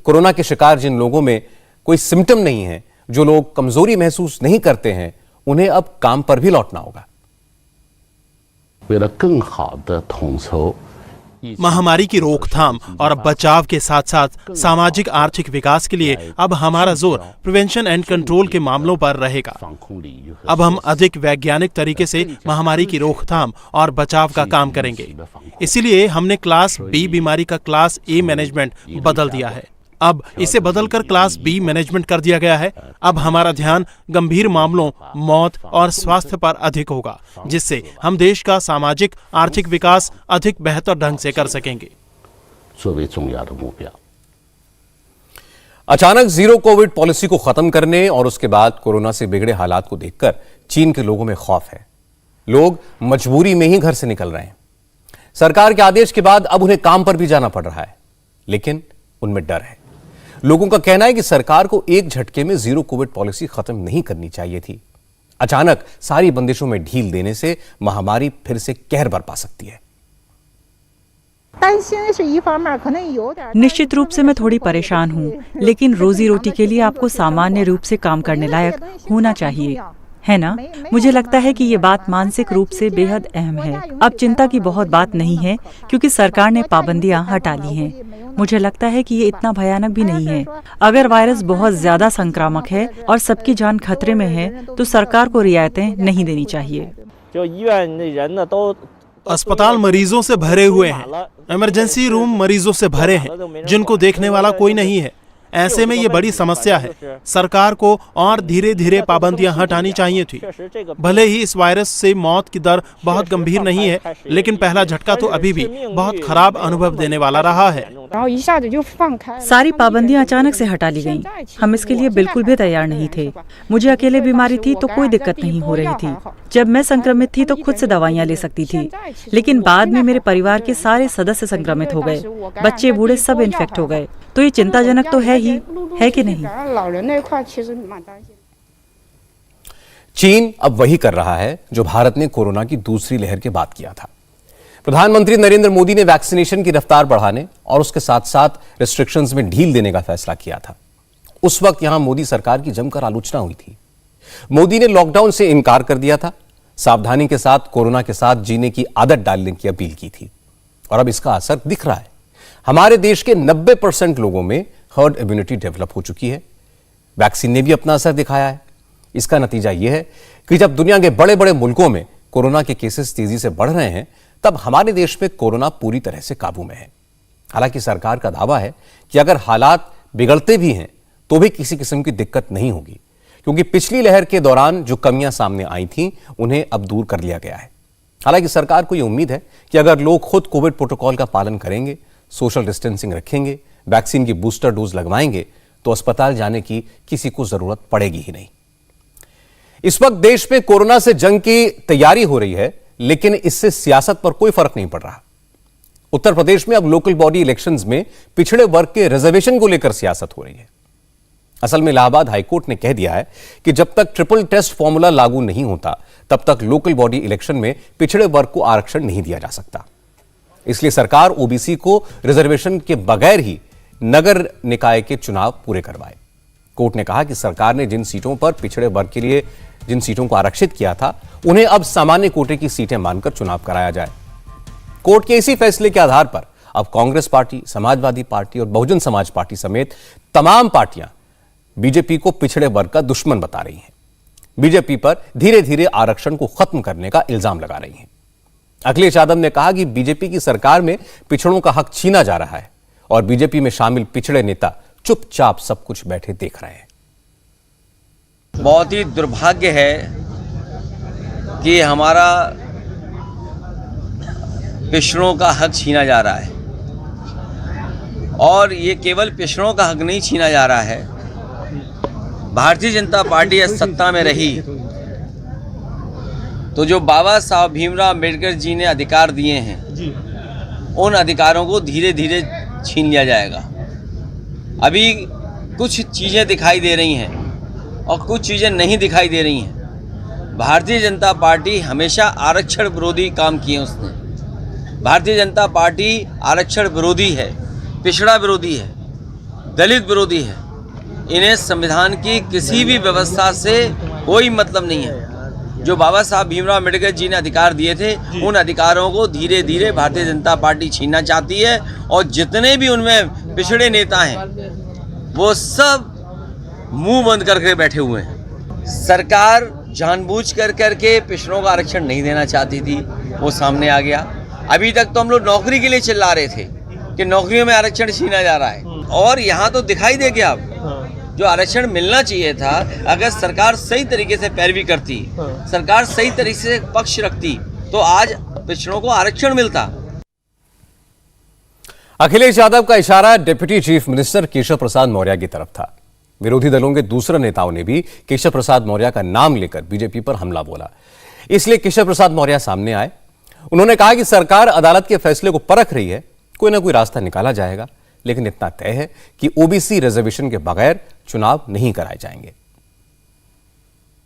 कोरोना के शिकार जिन लोगों में कोई सिम्टम नहीं है, जो लोग कमजोरी महसूस नहीं करते हैं, उन्हें अब काम पर भी लौटना होगा। महामारी की रोकथाम और बचाव के साथ साथ सामाजिक आर्थिक विकास के लिए अब हमारा जोर प्रिवेंशन एंड कंट्रोल के मामलों पर रहेगा। अब हम अधिक वैज्ञानिक तरीके से महामारी की रोकथाम और बचाव का काम करेंगे। इसीलिए हमने क्लास बी बीमारी का क्लास ए मैनेजमेंट बदल दिया है। अब इसे बदलकर क्लास बी मैनेजमेंट कर दिया गया है। अब हमारा ध्यान गंभीर मामलों, मौत और स्वास्थ्य पर अधिक होगा, जिससे हम देश का सामाजिक आर्थिक विकास अधिक बेहतर ढंग से कर सकेंगे। अचानक जीरो कोविड पॉलिसी को खत्म करने और उसके बाद कोरोना से बिगड़े हालात को देखकर चीन के लोगों में खौफ है। लोग मजबूरी में ही घर से निकल रहे हैं। सरकार के आदेश के बाद अब उन्हें काम पर भी जाना पड़ रहा है, लेकिन उनमें डर है। लोगों का कहना है कि सरकार को एक झटके में जीरो कोविड पॉलिसी खत्म नहीं करनी चाहिए थी। अचानक सारी बंदिशों में ढील देने से महामारी फिर से कहर बरपा सकती है। निश्चित रूप से मैं थोड़ी परेशान हूँ, लेकिन रोजी रोटी के लिए आपको सामान्य रूप से काम करने लायक होना चाहिए, है ना? मुझे लगता है कि ये बात मानसिक रूप से बेहद अहम है। अब चिंता की बहुत बात नहीं है क्योंकि सरकार ने पाबंदियां हटा ली हैं। मुझे लगता है कि ये इतना भयानक भी नहीं है। अगर वायरस बहुत ज्यादा संक्रामक है और सबकी जान खतरे में है तो सरकार को रियायतें नहीं देनी चाहिए। अस्पताल मरीजों से भरे हुए हैं, इमरजेंसी रूम मरीजों से भरे हैं, जिनको देखने वाला कोई नहीं है। ऐसे में ये बड़ी समस्या है। सरकार को और धीरे धीरे पाबंदियां हटानी चाहिए थी। भले ही इस वायरस से मौत की दर बहुत गंभीर नहीं है, लेकिन पहला झटका तो अभी भी बहुत खराब अनुभव देने वाला रहा है। सारी पाबंदियां अचानक से हटा ली गईं। हम इसके लिए बिल्कुल भी तैयार नहीं थे। मुझे अकेले बीमारी थी तो कोई दिक्कत नहीं हो रही थी। जब मैं संक्रमित थी तो खुद से दवाइयां ले सकती थी, लेकिन बाद में मेरे परिवार के सारे सदस्य संक्रमित हो गए। बच्चे बूढ़े सब इन्फेक्ट हो गए। तो ये चिंताजनक तो है ही, है कि नहीं? चीन अब वही कर रहा है जो भारत ने कोरोना की दूसरी लहर के बाद किया था। प्रधानमंत्री नरेंद्र मोदी ने वैक्सीनेशन की रफ्तार बढ़ाने और उसके साथ साथ रिस्ट्रिक्शंस में ढील देने का फैसला किया था। उस वक्त यहां मोदी सरकार की जमकर आलोचना हुई थी। मोदी ने लॉकडाउन से इनकार कर दिया था, सावधानी के साथ कोरोना के साथ जीने की आदत डालने की अपील की थी, और अब इसका असर दिख रहा है। हमारे देश के 90% लोगों में हर्ड इम्यूनिटी डेवलप हो चुकी है। वैक्सीन ने भी अपना असर दिखाया है। इसका नतीजा यह है कि जब दुनिया के बड़े बड़े मुल्कों में कोरोना के केसेस तेजी से बढ़ रहे हैं, तब हमारे देश में कोरोना पूरी तरह से काबू में है। हालांकि सरकार का दावा है कि अगर हालात बिगड़ते भी हैं तो भी किसी किस्म की दिक्कत नहीं होगी, क्योंकि पिछली लहर के दौरान जो कमियां सामने आई थीं उन्हें अब दूर कर लिया गया है। हालांकि सरकार को यह उम्मीद है कि अगर लोग खुद कोविड प्रोटोकॉल का पालन करेंगे, सोशल डिस्टेंसिंग रखेंगे, वैक्सीन की बूस्टर डोज लगवाएंगे, तो अस्पताल जाने की किसी को जरूरत पड़ेगी ही नहीं। इस वक्त देश में कोरोना से जंग की तैयारी हो रही है, लेकिन इससे सियासत पर कोई फर्क नहीं पड़ रहा। उत्तर प्रदेश में अब लोकल बॉडी इलेक्शंस में पिछड़े वर्ग के रिजर्वेशन को लेकर सियासत हो रही है। असल में इलाहाबाद हाईकोर्ट ने कह दिया है कि जब तक ट्रिपल टेस्ट फॉर्मूला लागू नहीं होता, तब तक लोकल बॉडी इलेक्शन में पिछड़े वर्ग को आरक्षण नहीं दिया जा सकता। इसलिए सरकार ओबीसी को रिजर्वेशन के बगैर ही नगर निकाय के चुनाव पूरे करवाए। कोर्ट ने कहा कि सरकार ने जिन सीटों पर पिछड़े वर्ग के लिए जिन सीटों को आरक्षित किया था, उन्हें अब सामान्य कोटे की सीटें मानकर चुनाव कराया जाए। कोर्ट के इसी फैसले के आधार पर अब कांग्रेस पार्टी, समाजवादी पार्टी और बहुजन समाज पार्टी समेत तमाम पार्टियां बीजेपी को पिछड़े वर्ग का दुश्मन बता रही हैं। बीजेपी पर धीरे धीरे आरक्षण को खत्म करने का इल्जाम लगा रही हैं। अखिलेश यादव ने कहा कि बीजेपी की सरकार में पिछड़ों का हक छीना जा रहा है और बीजेपी में शामिल पिछड़े नेता चुपचाप सब कुछ बैठे देख रहे हैं। बहुत ही दुर्भाग्य है कि हमारा पिछड़ों का हक छीना जा रहा है, और ये केवल पिछड़ों का हक नहीं छीना जा रहा है। भारतीय जनता पार्टी आज सत्ता में रही तो जो बाबा साहब भीमराव अम्बेडकर जी ने अधिकार दिए हैं, उन अधिकारों को धीरे धीरे छीन लिया जाएगा। अभी कुछ चीज़ें दिखाई दे रही हैं और कुछ चीज़ें नहीं दिखाई दे रही हैं। भारतीय जनता पार्टी हमेशा आरक्षण विरोधी काम किए उसने। भारतीय जनता पार्टी आरक्षण विरोधी है, पिछड़ा विरोधी है, दलित विरोधी है। इन्हें संविधान की किसी भी व्यवस्था से कोई मतलब नहीं है। जो बाबा साहब भीमराव अम्बेडकर जी ने अधिकार दिए थे, उन अधिकारों को धीरे धीरे भारतीय जनता पार्टी छीनना चाहती है, और जितने भी उनमें पिछड़े नेता हैं वो सब मुंह बंद करके बैठे हुए हैं। सरकार जानबूझ करके पिछड़ों का आरक्षण नहीं देना चाहती थी, वो सामने आ गया। अभी तक तो हम लोग नौकरी के लिए चिल्ला रहे थे कि नौकरियों में आरक्षण छीना जा रहा है, और यहाँ तो दिखाई दे गया अब जो आरक्षण मिलना चाहिए था। अगर सरकार सही तरीके से पैरवी करती, सरकार सही तरीके से पक्ष रखती, तो आज पिछड़ों को आरक्षण मिलता। अखिलेश यादव का इशारा deputy chief minister Keshav Prasad Maurya की तरफ था। विरोधी दलों के दूसरे नेताओं ने भी केशव प्रसाद मौर्य का नाम लेकर बीजेपी पर हमला बोला। इसलिए केशव प्रसाद मौर्य सामने आए। उन्होंने कहा कि सरकार अदालत के फैसले को परख रही है, कोई ना कोई रास्ता निकाला जाएगा, लेकिन इतना तय है कि ओबीसी रिजर्वेशन के बगैर चुनाव नहीं कराए जाएंगे।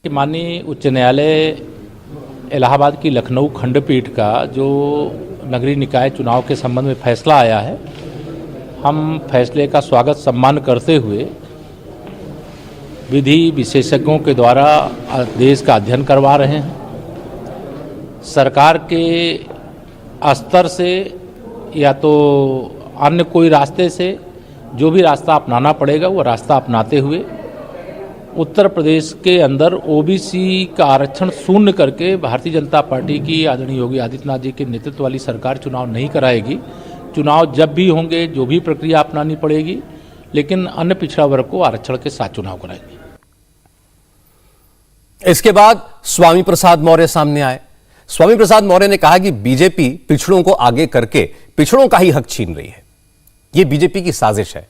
माननीय उच्च न्यायालय इलाहाबाद की लखनऊ खंडपीठ का जो नगरीय निकाय चुनाव के संबंध में फैसला आया है, हम फैसले का स्वागत सम्मान करते हुए विधि विशेषज्ञों के द्वारा देश का अध्ययन करवा रहे हैं। सरकार के स्तर से या तो अन्य कोई रास्ते से जो भी रास्ता अपनाना पड़ेगा, वो रास्ता अपनाते हुए उत्तर प्रदेश के अंदर ओबीसी का आरक्षण शून्य करके भारतीय जनता पार्टी की आदरणीय योगी आदित्यनाथ जी के नेतृत्व वाली सरकार चुनाव नहीं कराएगी। चुनाव जब भी होंगे, जो भी प्रक्रिया अपनानी पड़ेगी, लेकिन अन्य पिछड़ा वर्ग को आरक्षण के साथ चुनाव कराएगी। इसके बाद स्वामी प्रसाद मौर्य सामने आए। स्वामी प्रसाद मौर्य ने कहा कि बीजेपी पिछड़ों को आगे करके पिछड़ों का ही हक छीन रही है। यह बीजेपी की साजिश है।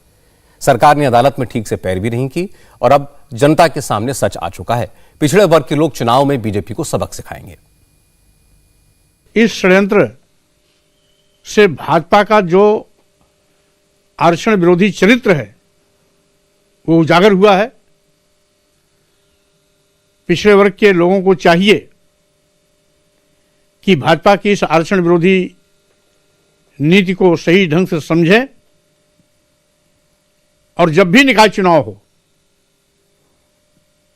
सरकार ने अदालत में ठीक से पैरवी नहीं की और अब जनता के सामने सच आ चुका है। पिछड़े वर्ग के लोग चुनाव में बीजेपी को सबक सिखाएंगे। इस षड्यंत्र से भाजपा का जो आरक्षण विरोधी चरित्र है वो उजागर हुआ है। पिछड़े वर्ग के लोगों को चाहिए कि भाजपा की इस आरक्षण विरोधी नीति को सही ढंग से समझें, और जब भी निकाय चुनाव हो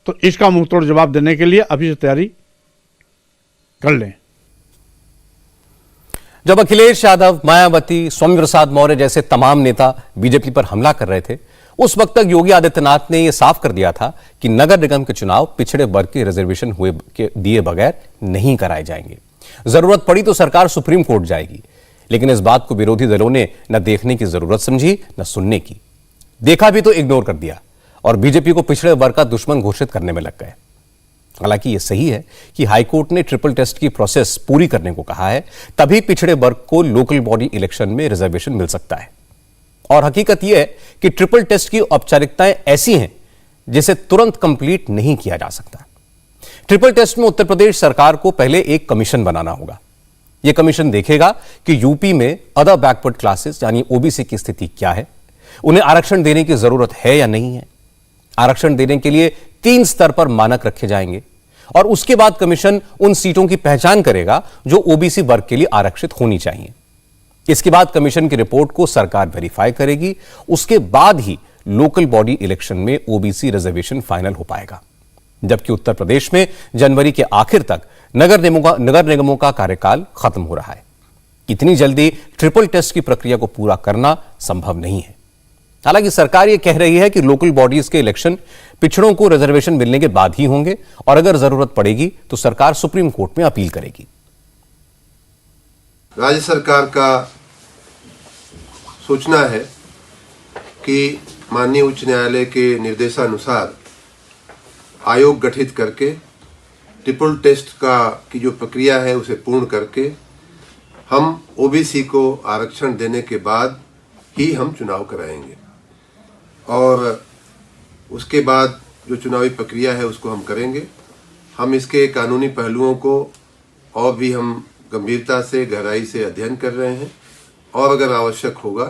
तो इसका मुंहतोड़ जवाब देने के लिए अभी से तैयारी कर लें। जब अखिलेश यादव, मायावती, स्वामी प्रसाद मौर्य जैसे तमाम नेता बीजेपी पर हमला कर रहे थे, उस वक्त तक योगी आदित्यनाथ ने यह साफ कर दिया था कि नगर निगम के चुनाव पिछड़े वर्ग के रिजर्वेशन हुए के दिए बगैर नहीं कराए जाएंगे। जरूरत पड़ी तो सरकार सुप्रीम कोर्ट जाएगी, लेकिन इस बात को विरोधी दलों ने न देखने की जरूरत समझी न सुनने की। देखा भी तो इग्नोर कर दिया और बीजेपी को पिछड़े वर्ग का दुश्मन घोषित करने में लग गए। हालांकि यह सही है कि हाईकोर्ट ने ट्रिपल टेस्ट की प्रोसेस पूरी करने को कहा है, तभी पिछड़े वर्ग को लोकल बॉडी इलेक्शन में रिजर्वेशन मिल सकता है। और हकीकत यह है कि ट्रिपल टेस्ट की औपचारिकताएं ऐसी हैं जिसे तुरंत कंप्लीट नहीं किया जा सकता। ट्रिपल टेस्ट में उत्तर प्रदेश सरकार को पहले एक कमीशन बनाना होगा। यह कमीशन देखेगा कि यूपी में अदर बैकवर्ड क्लासेस यानी ओबीसी की स्थिति क्या है, उन्हें आरक्षण देने की जरूरत है या नहीं है। आरक्षण देने के लिए 3 स्तर पर मानक रखे जाएंगे और उसके बाद कमीशन उन सीटों की पहचान करेगा जो ओबीसी वर्ग के लिए आरक्षित होनी चाहिए। इसके बाद कमीशन की रिपोर्ट को सरकार वेरीफाई करेगी। उसके बाद ही लोकल बॉडी इलेक्शन में ओबीसी रिजर्वेशन फाइनल हो पाएगा, जबकि उत्तर प्रदेश में जनवरी के आखिर तक नगर निगमों का कार्यकाल खत्म हो रहा है। इतनी जल्दी ट्रिपल टेस्ट की प्रक्रिया को पूरा करना संभव नहीं है। हालांकि सरकार यह कह रही है कि लोकल बॉडीज के इलेक्शन पिछड़ों को रिजर्वेशन मिलने के बाद ही होंगे और अगर जरूरत पड़ेगी तो सरकार सुप्रीम कोर्ट में अपील करेगी। राज्य सरकार का सूचना है कि माननीय उच्च न्यायालय के निर्देशानुसार आयोग गठित करके ट्रिपल टेस्ट की जो प्रक्रिया है उसे पूर्ण करके हम ओबीसी को आरक्षण देने के बाद ही हम चुनाव कराएंगे और उसके बाद जो चुनावी प्रक्रिया है उसको हम करेंगे। हम इसके कानूनी पहलुओं को और भी हम गंभीरता से गहराई से अध्ययन कर रहे हैं और अगर आवश्यक होगा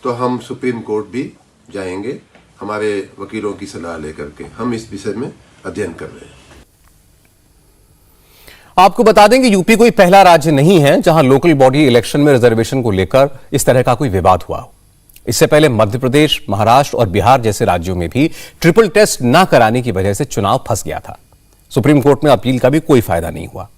तो हम सुप्रीम कोर्ट भी जाएंगे हमारे वकीलों की सलाह लेकर के। हम इस विषय में अध्ययन कर रहे हैं। आपको बता दें कि यूपी कोई पहला राज्य नहीं है जहां लोकल बॉडी इलेक्शन में रिजर्वेशन को लेकर इस तरह का कोई विवाद हुआ हो। इससे पहले मध्य प्रदेश, महाराष्ट्र और बिहार जैसे राज्यों में भी ट्रिपल टेस्ट न कराने की वजह से चुनाव फंस गया था। सुप्रीम कोर्ट में अपील का भी कोई फायदा नहीं हुआ।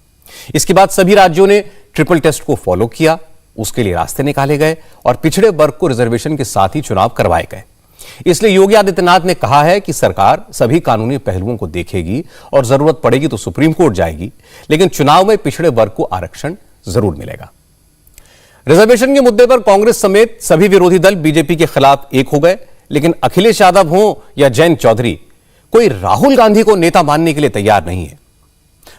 इसके बाद सभी राज्यों ने ट्रिपल टेस्ट को फॉलो किया, उसके लिए रास्ते निकाले गए और पिछड़े वर्ग को रिजर्वेशन के साथ ही चुनाव करवाए गए। इसलिए योगी आदित्यनाथ ने कहा है कि सरकार सभी कानूनी पहलुओं को देखेगी और जरूरत पड़ेगी तो सुप्रीम कोर्ट जाएगी, लेकिन चुनाव में पिछड़े वर्ग को आरक्षण जरूर मिलेगा। रिजर्वेशन के मुद्दे पर कांग्रेस समेत सभी विरोधी दल बीजेपी के खिलाफ एक हो गए, लेकिन अखिलेश यादव हो या जयंत चौधरी, कोई राहुल गांधी को नेता मानने के लिए तैयार नहीं है।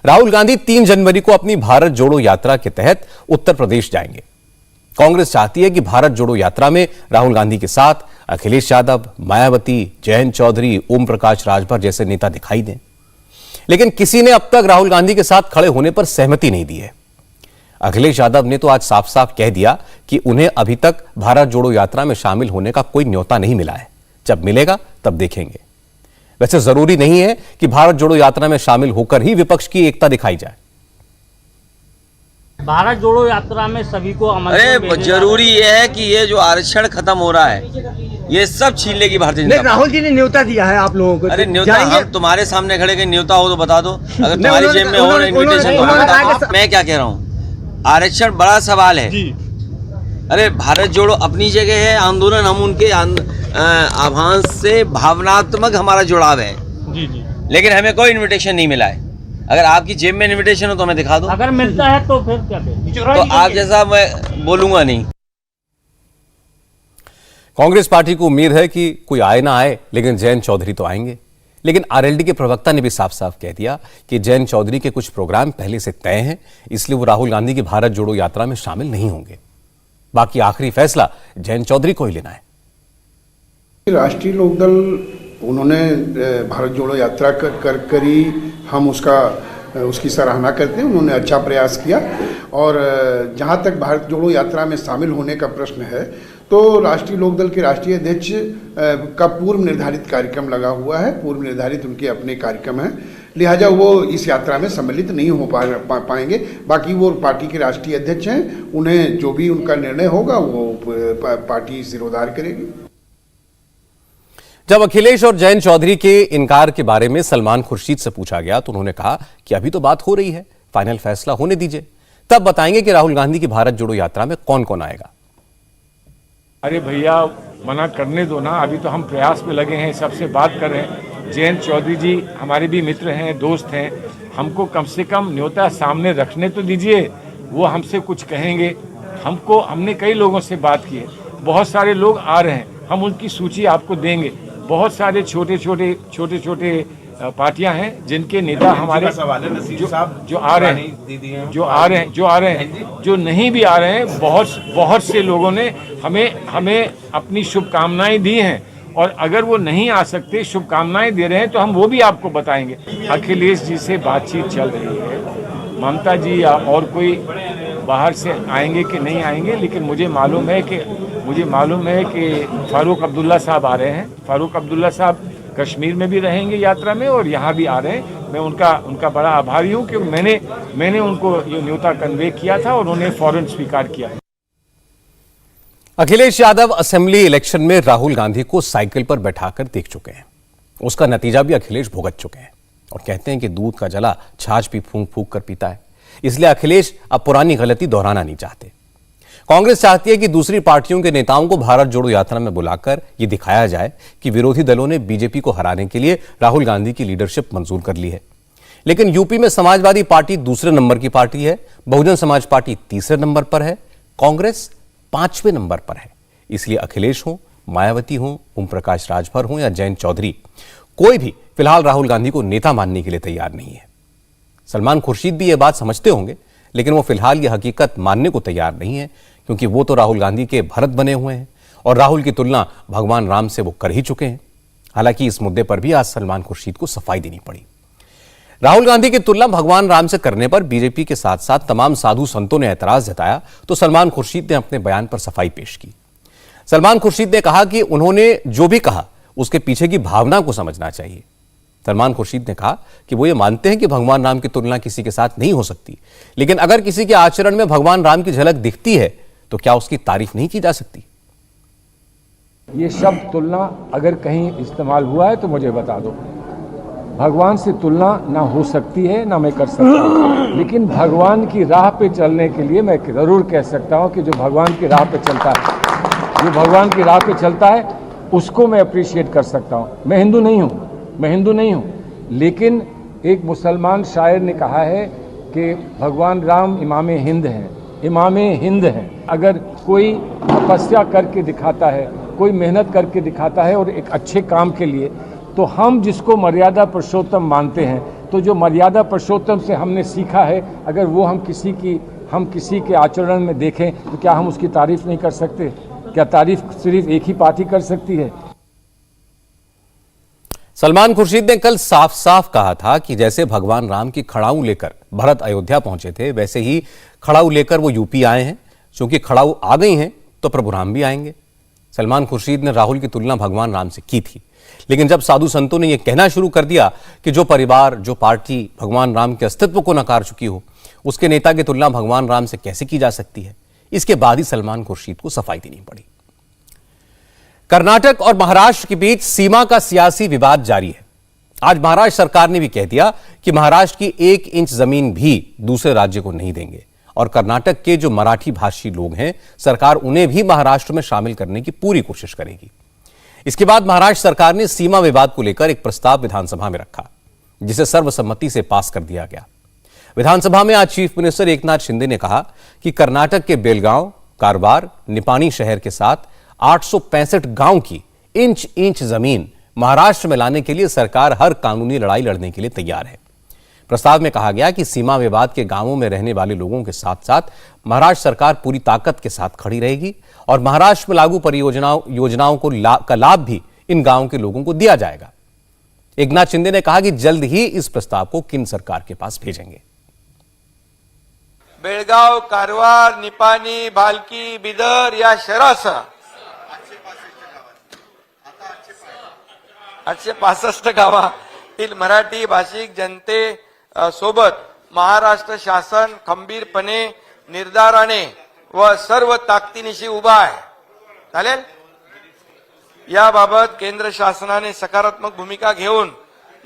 राहुल गांधी 3 जनवरी को अपनी भारत जोड़ो यात्रा के तहत उत्तर प्रदेश जाएंगे। कांग्रेस चाहती है कि भारत जोड़ो यात्रा में राहुल गांधी के साथ अखिलेश यादव, मायावती, जयंत चौधरी, ओम प्रकाश राजभर जैसे नेता दिखाई दें, लेकिन किसी ने अब तक राहुल गांधी के साथ खड़े होने पर सहमति नहीं दी है। अखिलेश यादव ने तो आज साफ साफ कह दिया कि उन्हें अभी तक भारत जोड़ो यात्रा में शामिल होने का कोई न्योता नहीं मिला है, जब मिलेगा तब देखेंगे। वैसे जरूरी नहीं है कि भारत जोड़ो यात्रा में शामिल होकर ही विपक्ष की एकता दिखाई जाए। भारत जोड़ो यात्रा में सभी को अरे जरूरी ये है कि ये जो आरक्षण खत्म हो रहा है ये सब छीन लेगी भारतीय जनता पार्टी। राहुल जी ने न्योता दिया है आप लोगों को। अरे न्योता हम तुम्हारे सामने खड़े के न्योता हो तो बता दो, अगर तुम्हारी जेब में हो इन्विटेशन तो बता दो। मैं क्या कह रहा हूँ, आरक्षण बड़ा सवाल है। अरे भारत जोड़ो अपनी जगह है, आंदोलन हम उनके आह्वान से भावनात्मक हमारा जुड़ाव है, लेकिन हमें कोई इन्विटेशन नहीं मिला है। अगर आपकी जेब में इन्विटेशन हो तो हमें दिखा दो, अगर मिलता है तो फिर क्या तो आप जैसा मैं बोलूंगा नहीं। कांग्रेस पार्टी को उम्मीद है कि कोई आए ना आए, लेकिन जयंत चौधरी तो आएंगे। लेकिन आरएलडी के प्रवक्ता ने भी साफ साफ कह दिया कि जयंत चौधरी के कुछ प्रोग्राम पहले से तय हैं, इसलिए वो राहुल गांधी की भारत जोड़ो यात्रा में शामिल नहीं होंगे। बाकी आखिरी फैसला जयंत चौधरी को ही लेना है। राष्ट्रीय लोकदल उन्होंने भारत जोड़ो यात्रा कर ही हम उसकी सराहना करते हैं। उन्होंने अच्छा प्रयास किया और जहां तक भारत जोड़ो यात्रा में शामिल होने का प्रश्न है तो राष्ट्रीय लोकदल के राष्ट्रीय अध्यक्ष का पूर्व निर्धारित कार्यक्रम लगा हुआ है, पूर्व निर्धारित उनके अपने कार्यक्रम हैं, लिहाजा वो इस यात्रा में सम्मिलित नहीं हो पाएंगे। बाकी वो पार्टी के राष्ट्रीय अध्यक्ष हैं, उन्हें जो भी उनका निर्णय होगा वो पार्टी सिरोधार करेगी। जब अखिलेश और जयंत चौधरी के इनकार के बारे में सलमान खुर्शीद से पूछा गया तो उन्होंने कहा कि अभी तो बात हो रही है, फाइनल फैसला होने दीजिए, तब बताएंगे कि राहुल गांधी की भारत जोड़ो यात्रा में कौन कौन आएगा। अरे भैया मना करने दो ना, अभी तो हम प्रयास में लगे हैं, सबसे बात कर रहे हैं। जयंत चौधरी जी हमारे भी मित्र हैं, दोस्त हैं, हमको कम से कम न्योता सामने रखने तो दीजिए, वो हमसे कुछ कहेंगे। हमने कई लोगों से बात की है, बहुत सारे लोग आ रहे हैं, हम उनकी सूची आपको देंगे। बहुत सारे छोटे छोटे पार्टियां हैं जिनके नेता हमारे जो आ रहे हैं, जो नहीं भी आ रहे हैं, बहुत से लोगों ने हमें अपनी शुभकामनाएं दी हैं और अगर वो नहीं आ सकते, शुभकामनाएं दे रहे हैं तो हम वो भी आपको बताएंगे। अखिलेश जी से बातचीत चल रही है, ममता जी या और कोई बाहर से आएंगे कि नहीं आएंगे, लेकिन मुझे मालूम है कि फारूक अब्दुल्ला साहब आ रहे हैं। फारूक अब्दुल्ला साहब कश्मीर में भी रहेंगे यात्रा में और यहाँ भी आ रहे हैं। मैं उनका बड़ा आभारी हूँ कि मैंने उनको ये न्योता कन्वे किया था और उन्होंने फौरन स्वीकार किया। अखिलेश यादव असेंबली इलेक्शन में राहुल गांधी को साइकिल पर बैठाकर देख चुके हैं, उसका नतीजा भी अखिलेश भुगत चुके हैं और कहते हैं कि दूध का जला छाछ भी फूंक फूंक कर पीता है। इसलिए अखिलेश अब पुरानी गलती दोहराना नहीं चाहते। कांग्रेस चाहती है कि दूसरी पार्टियों के नेताओं को भारत जोड़ो यात्रा में बुलाकर यह दिखाया जाए कि विरोधी दलों ने बीजेपी को हराने के लिए राहुल गांधी की लीडरशिप मंजूर कर ली है। लेकिन यूपी में समाजवादी पार्टी दूसरे नंबर की पार्टी है, बहुजन समाज पार्टी तीसरे नंबर पर है, कांग्रेस 5वें नंबर पर है। इसलिए अखिलेश हो, मायावती हो, ओम प्रकाश राजभर हो या जयंत चौधरी, कोई भी फिलहाल राहुल गांधी को नेता मानने के लिए तैयार नहीं है। सलमान खुर्शीद भी यह बात समझते होंगे, लेकिन वो फिलहाल यह हकीकत मानने को तैयार नहीं है, क्योंकि वो तो राहुल गांधी के भरत बने हुए हैं और राहुल की तुलना भगवान राम से वो कर ही चुके हैं। हालांकि इस मुद्दे पर भी आज सलमान खुर्शीद को सफाई देनी पड़ी। राहुल गांधी की तुलना भगवान राम से करने पर बीजेपी के साथ साथ तमाम साधु संतों ने ऐतराज जताया, तो सलमान खुर्शीद ने अपने बयान पर सफाई पेश की। सलमान खुर्शीद ने कहा कि उन्होंने जो भी कहा उसके पीछे की भावना को समझना चाहिए। सलमान खुर्शीद ने कहा कि वो ये मानते हैं कि भगवान राम की तुलना किसी के साथ नहीं हो सकती, लेकिन अगर किसी के आचरण में भगवान राम की झलक दिखती है तो क्या उसकी तारीफ नहीं की जा सकती? ये शब्द तुलना अगर कहीं इस्तेमाल हुआ है तो मुझे बता दो। भगवान से तुलना ना हो सकती है ना मैं कर सकता हूँ, लेकिन भगवान की राह पे चलने के लिए मैं जरूर कह सकता हूँ कि जो भगवान की राह पे चलता है, जो भगवान की राह पे चलता है उसको मैं अप्रिशिएट कर सकता हूँ। मैं हिंदू नहीं हूँ, लेकिन एक मुसलमान शायर ने कहा है कि भगवान राम इमाम हिंद हैं। अगर कोई तपस्या करके दिखाता है, कोई मेहनत करके दिखाता है और एक अच्छे काम के लिए, तो हम जिसको मर्यादा पुरुषोत्तम मानते हैं, तो जो मर्यादा पुरुषोत्तम से हमने सीखा है, अगर वो हम किसी के आचरण में देखें तो क्या हम उसकी तारीफ नहीं कर सकते? क्या तारीफ सिर्फ एक ही पार्टी कर सकती है? सलमान खुर्शीद ने कल साफ साफ कहा था कि जैसे भगवान राम की खड़ाऊ लेकर भरत अयोध्या पहुंचे थे, वैसे ही खड़ाऊ लेकर वो यूपी आए हैं। क्योंकि खड़ाऊ आ गई हैं तो प्रभु राम भी आएंगे। सलमान खुर्शीद ने राहुल की तुलना भगवान राम से की थी, लेकिन जब साधु संतों ने यह कहना शुरू कर दिया कि जो परिवार, जो पार्टी भगवान राम के अस्तित्व को नकार चुकी हो, उसके नेता की तुलना भगवान राम से कैसे की जा सकती है, इसके बाद ही सलमान खुर्शीद को सफाई देनी पड़ी। कर्नाटक और महाराष्ट्र के बीच सीमा का सियासी विवाद जारी है। आज महाराष्ट्र सरकार ने भी कह दिया कि महाराष्ट्र की 1 इंच जमीन भी दूसरे राज्य को नहीं देंगे, और कर्नाटक के जो मराठी भाषी लोग हैं, सरकार उन्हें भी महाराष्ट्र में शामिल करने की पूरी कोशिश करेगी। इसके बाद महाराष्ट्र सरकार ने सीमा विवाद को लेकर एक प्रस्ताव विधानसभा में रखा, जिसे सर्वसम्मति से पास कर दिया गया। विधानसभा में आज चीफ मिनिस्टर एकनाथ शिंदे ने कहा कि कर्नाटक के बेलगांव, कारवार, निपानी शहर के साथ 865 गांव की इंच इंच जमीन महाराष्ट्र में लाने के लिए सरकार हर कानूनी लड़ाई लड़ने के लिए तैयार है। प्रस्ताव में कहा गया कि सीमा विवाद के गांवों में रहने वाले लोगों के साथ साथ महाराष्ट्र सरकार पूरी ताकत के साथ खड़ी रहेगी और महाराष्ट्र में लागू योजनाओं का लाभ भी इन गांवों के लोगों को दिया जाएगा। एकनाथ शिंदे ने कहा कि जल्द ही इस प्रस्ताव को केंद्र सरकार के पास भेजेंगे। बेळगाव, कारवार, निपाणी, भालकी, बिदर या शहरासह 865 गावातील मराठी भाषिक जनते सोबत महाराष्ट्र शासन खंबीरपणे, निर्धाराने व सर्व ताकदीनिशी उभा आहे। चालेल? याबाबत केंद्र शासनाने सकारात्मक भूमिका घेऊन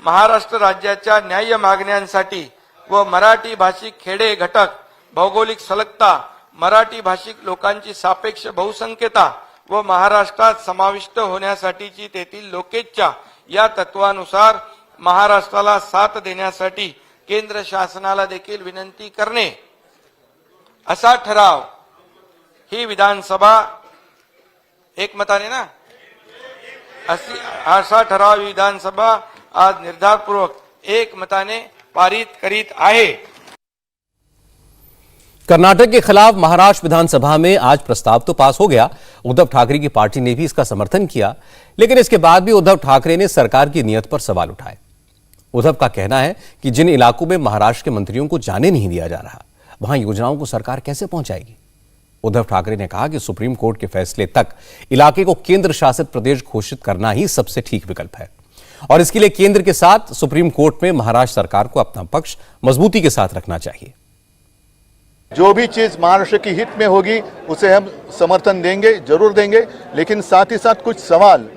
महाराष्ट्र राज्याच्या न्याय्य मागण्यांसाठी व मराठी भाषिक खेडे घटक, भौगोलिक सलगता, मराठी भाषिक लोकांची सापेक्ष बहुसंख्यता व महाराष्ट्रात समाविष्ट होण्यासाठीची तेथील लोकेच्छा या तत्वानुसार महाराष्ट्राला साथ देण्यासाठी केंद्र शासनाला देखील विनंती करणे, असा ठराव ही विधानसभा एकमताने ना असा ठराव विधानसभा आज निर्धारपूर्वक एकमताने पारित करीत आहे। कर्नाटक के खिलाफ महाराष्ट्र विधानसभा में आज प्रस्ताव तो पास हो गया। उद्धव ठाकरे की पार्टी ने भी इसका समर्थन किया, लेकिन इसके बाद भी उद्धव ठाकरे ने सरकार की नीयत पर सवाल उठाए। उद्धव का कहना है कि जिन इलाकों में महाराष्ट्र के मंत्रियों को जाने नहीं दिया जा रहा, वहां योजनाओं को सरकार कैसे पहुंचाएगी। उद्धव ठाकरे ने कहा कि सुप्रीम कोर्ट के फैसले तक इलाके को केंद्र शासित प्रदेश घोषित करना ही सबसे ठीक विकल्प है, और इसके लिए केंद्र के साथ सुप्रीम कोर्ट में महाराष्ट्र सरकार को अपना पक्ष मजबूती के साथ रखना चाहिए। जो भी चीज़ महाराष्ट्र की हित में होगी उसे हम समर्थन देंगे, जरूर देंगे, लेकिन साथ ही साथ कुछ सवाल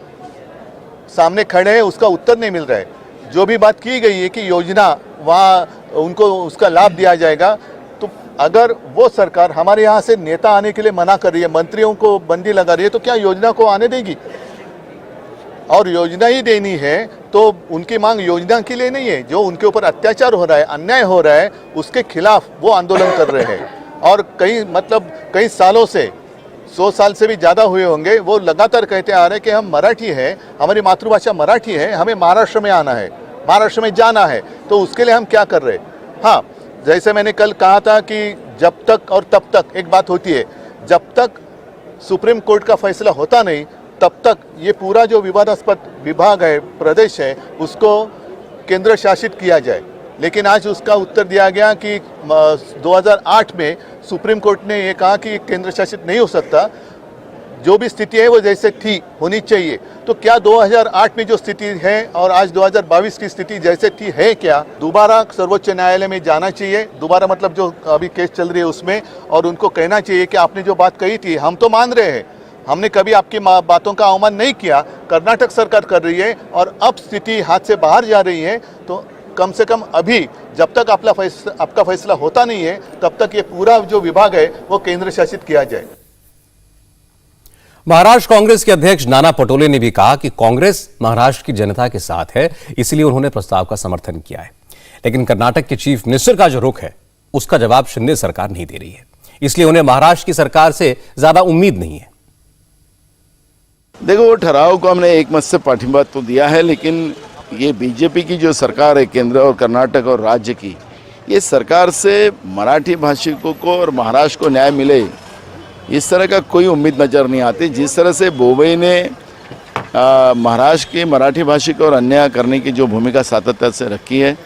सामने खड़े हैं, उसका उत्तर नहीं मिल रहा है। जो भी बात की गई है कि योजना वहाँ उनको उसका लाभ दिया जाएगा, तो अगर वो सरकार हमारे यहाँ से नेता आने के लिए मना कर रही है, मंत्रियों को बंदी लगा रही है, तो क्या योजना को आने देगी? और योजना ही देनी है तो उनकी मांग योजना के लिए नहीं है, जो उनके ऊपर अत्याचार हो रहा है, अन्याय हो रहा है, उसके खिलाफ वो आंदोलन कर रहे हैं। और कई सालों से 100 साल से भी ज़्यादा हुए होंगे, वो लगातार कहते आ रहे हैं कि हम मराठी हैं, हमारी मातृभाषा मराठी है, हमें महाराष्ट्र में आना है, महाराष्ट्र में जाना है। तो उसके लिए हम क्या कर रहे हैं? हाँ, जैसे मैंने कल कहा था कि जब तक और तब तक एक बात होती है, जब तक सुप्रीम कोर्ट का फैसला होता नहीं तब तक ये पूरा जो विवादास्पद विभाग है, प्रदेश है, उसको केंद्र शासित किया जाए। लेकिन आज उसका उत्तर दिया गया कि 2008 में सुप्रीम कोर्ट ने ये कहा कि केंद्र शासित नहीं हो सकता, जो भी स्थिति है वो जैसे थी होनी चाहिए। तो क्या 2008 में जो स्थिति है और आज 2022 की स्थिति जैसे थी है क्या? दोबारा सर्वोच्च न्यायालय में जाना चाहिए, दोबारा मतलब जो अभी केस चल रही है उसमें, और उनको कहना चाहिए कि आपने जो बात कही थी हम तो मान रहे हैं, हमने कभी आपकी बातों का अवमान नहीं किया, कर्नाटक सरकार कर रही है और अब स्थिति हाथ से बाहर जा रही है, तो कम से कम अभी जब तक आपका फैसला होता नहीं है तब तक ये पूरा जो विभाग है वो केंद्र शासित किया जाए। महाराष्ट्र कांग्रेस के अध्यक्ष नाना पटोले ने भी कहा कि कांग्रेस महाराष्ट्र की जनता के साथ है, इसलिए उन्होंने प्रस्ताव का समर्थन किया है। लेकिन कर्नाटक के चीफ मिनिस्टर का जो रुख है उसका जवाब शिंदे सरकार नहीं दे रही है, इसलिए उन्हें महाराष्ट्र की सरकार से ज्यादा उम्मीद नहीं है। देखो, वो ठहराव को हमने एक मत से पाठिंबा तो दिया है, लेकिन ये बीजेपी की जो सरकार है केंद्र और कर्नाटक और राज्य की, ये सरकार से मराठी भाषिकों को और महाराष्ट्र को न्याय मिले इस तरह का कोई उम्मीद नज़र नहीं आती। जिस तरह से बोबई ने महाराष्ट्र के मराठी भाषिकों और अन्याय करने की जो भूमिका सातत्य से रखी है,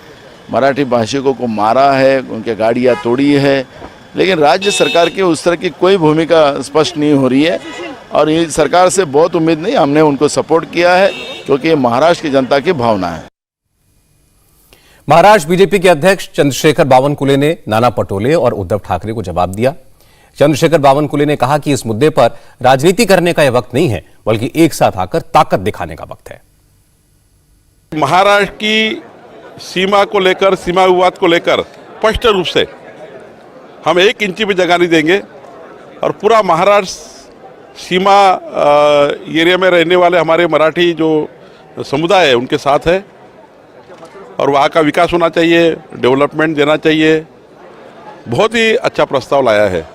मराठी भाषिकों को मारा है, उनके गाड़ियाँ तोड़ी है, लेकिन राज्य सरकार की उस तरह की कोई भूमिका स्पष्ट नहीं हो रही है। और ये सरकार से बहुत उम्मीद नहीं, हमने उनको सपोर्ट किया है क्योंकि ये महाराष्ट्र की जनता की भावना है। महाराष्ट्र बीजेपी के अध्यक्ष चंद्रशेखर बावनकुले ने नाना पटोले और उद्धव ठाकरे को जवाब दिया। चंद्रशेखर बावनकुले ने कहा कि इस मुद्दे पर राजनीति करने का यह वक्त नहीं है, बल्कि एक साथ आकर ताकत दिखाने का वक्त है। महाराष्ट्र की सीमा को लेकर, सीमा विवाद को लेकर स्पष्ट रूप से हम 1 इंच भी जगह नहीं देंगे और पूरा महाराष्ट्र सीमा एरिया में रहने वाले हमारे मराठी जो समुदाय है उनके साथ है और वहाँ का विकास होना चाहिए, डेवलपमेंट देना चाहिए। बहुत ही अच्छा प्रस्ताव लाया है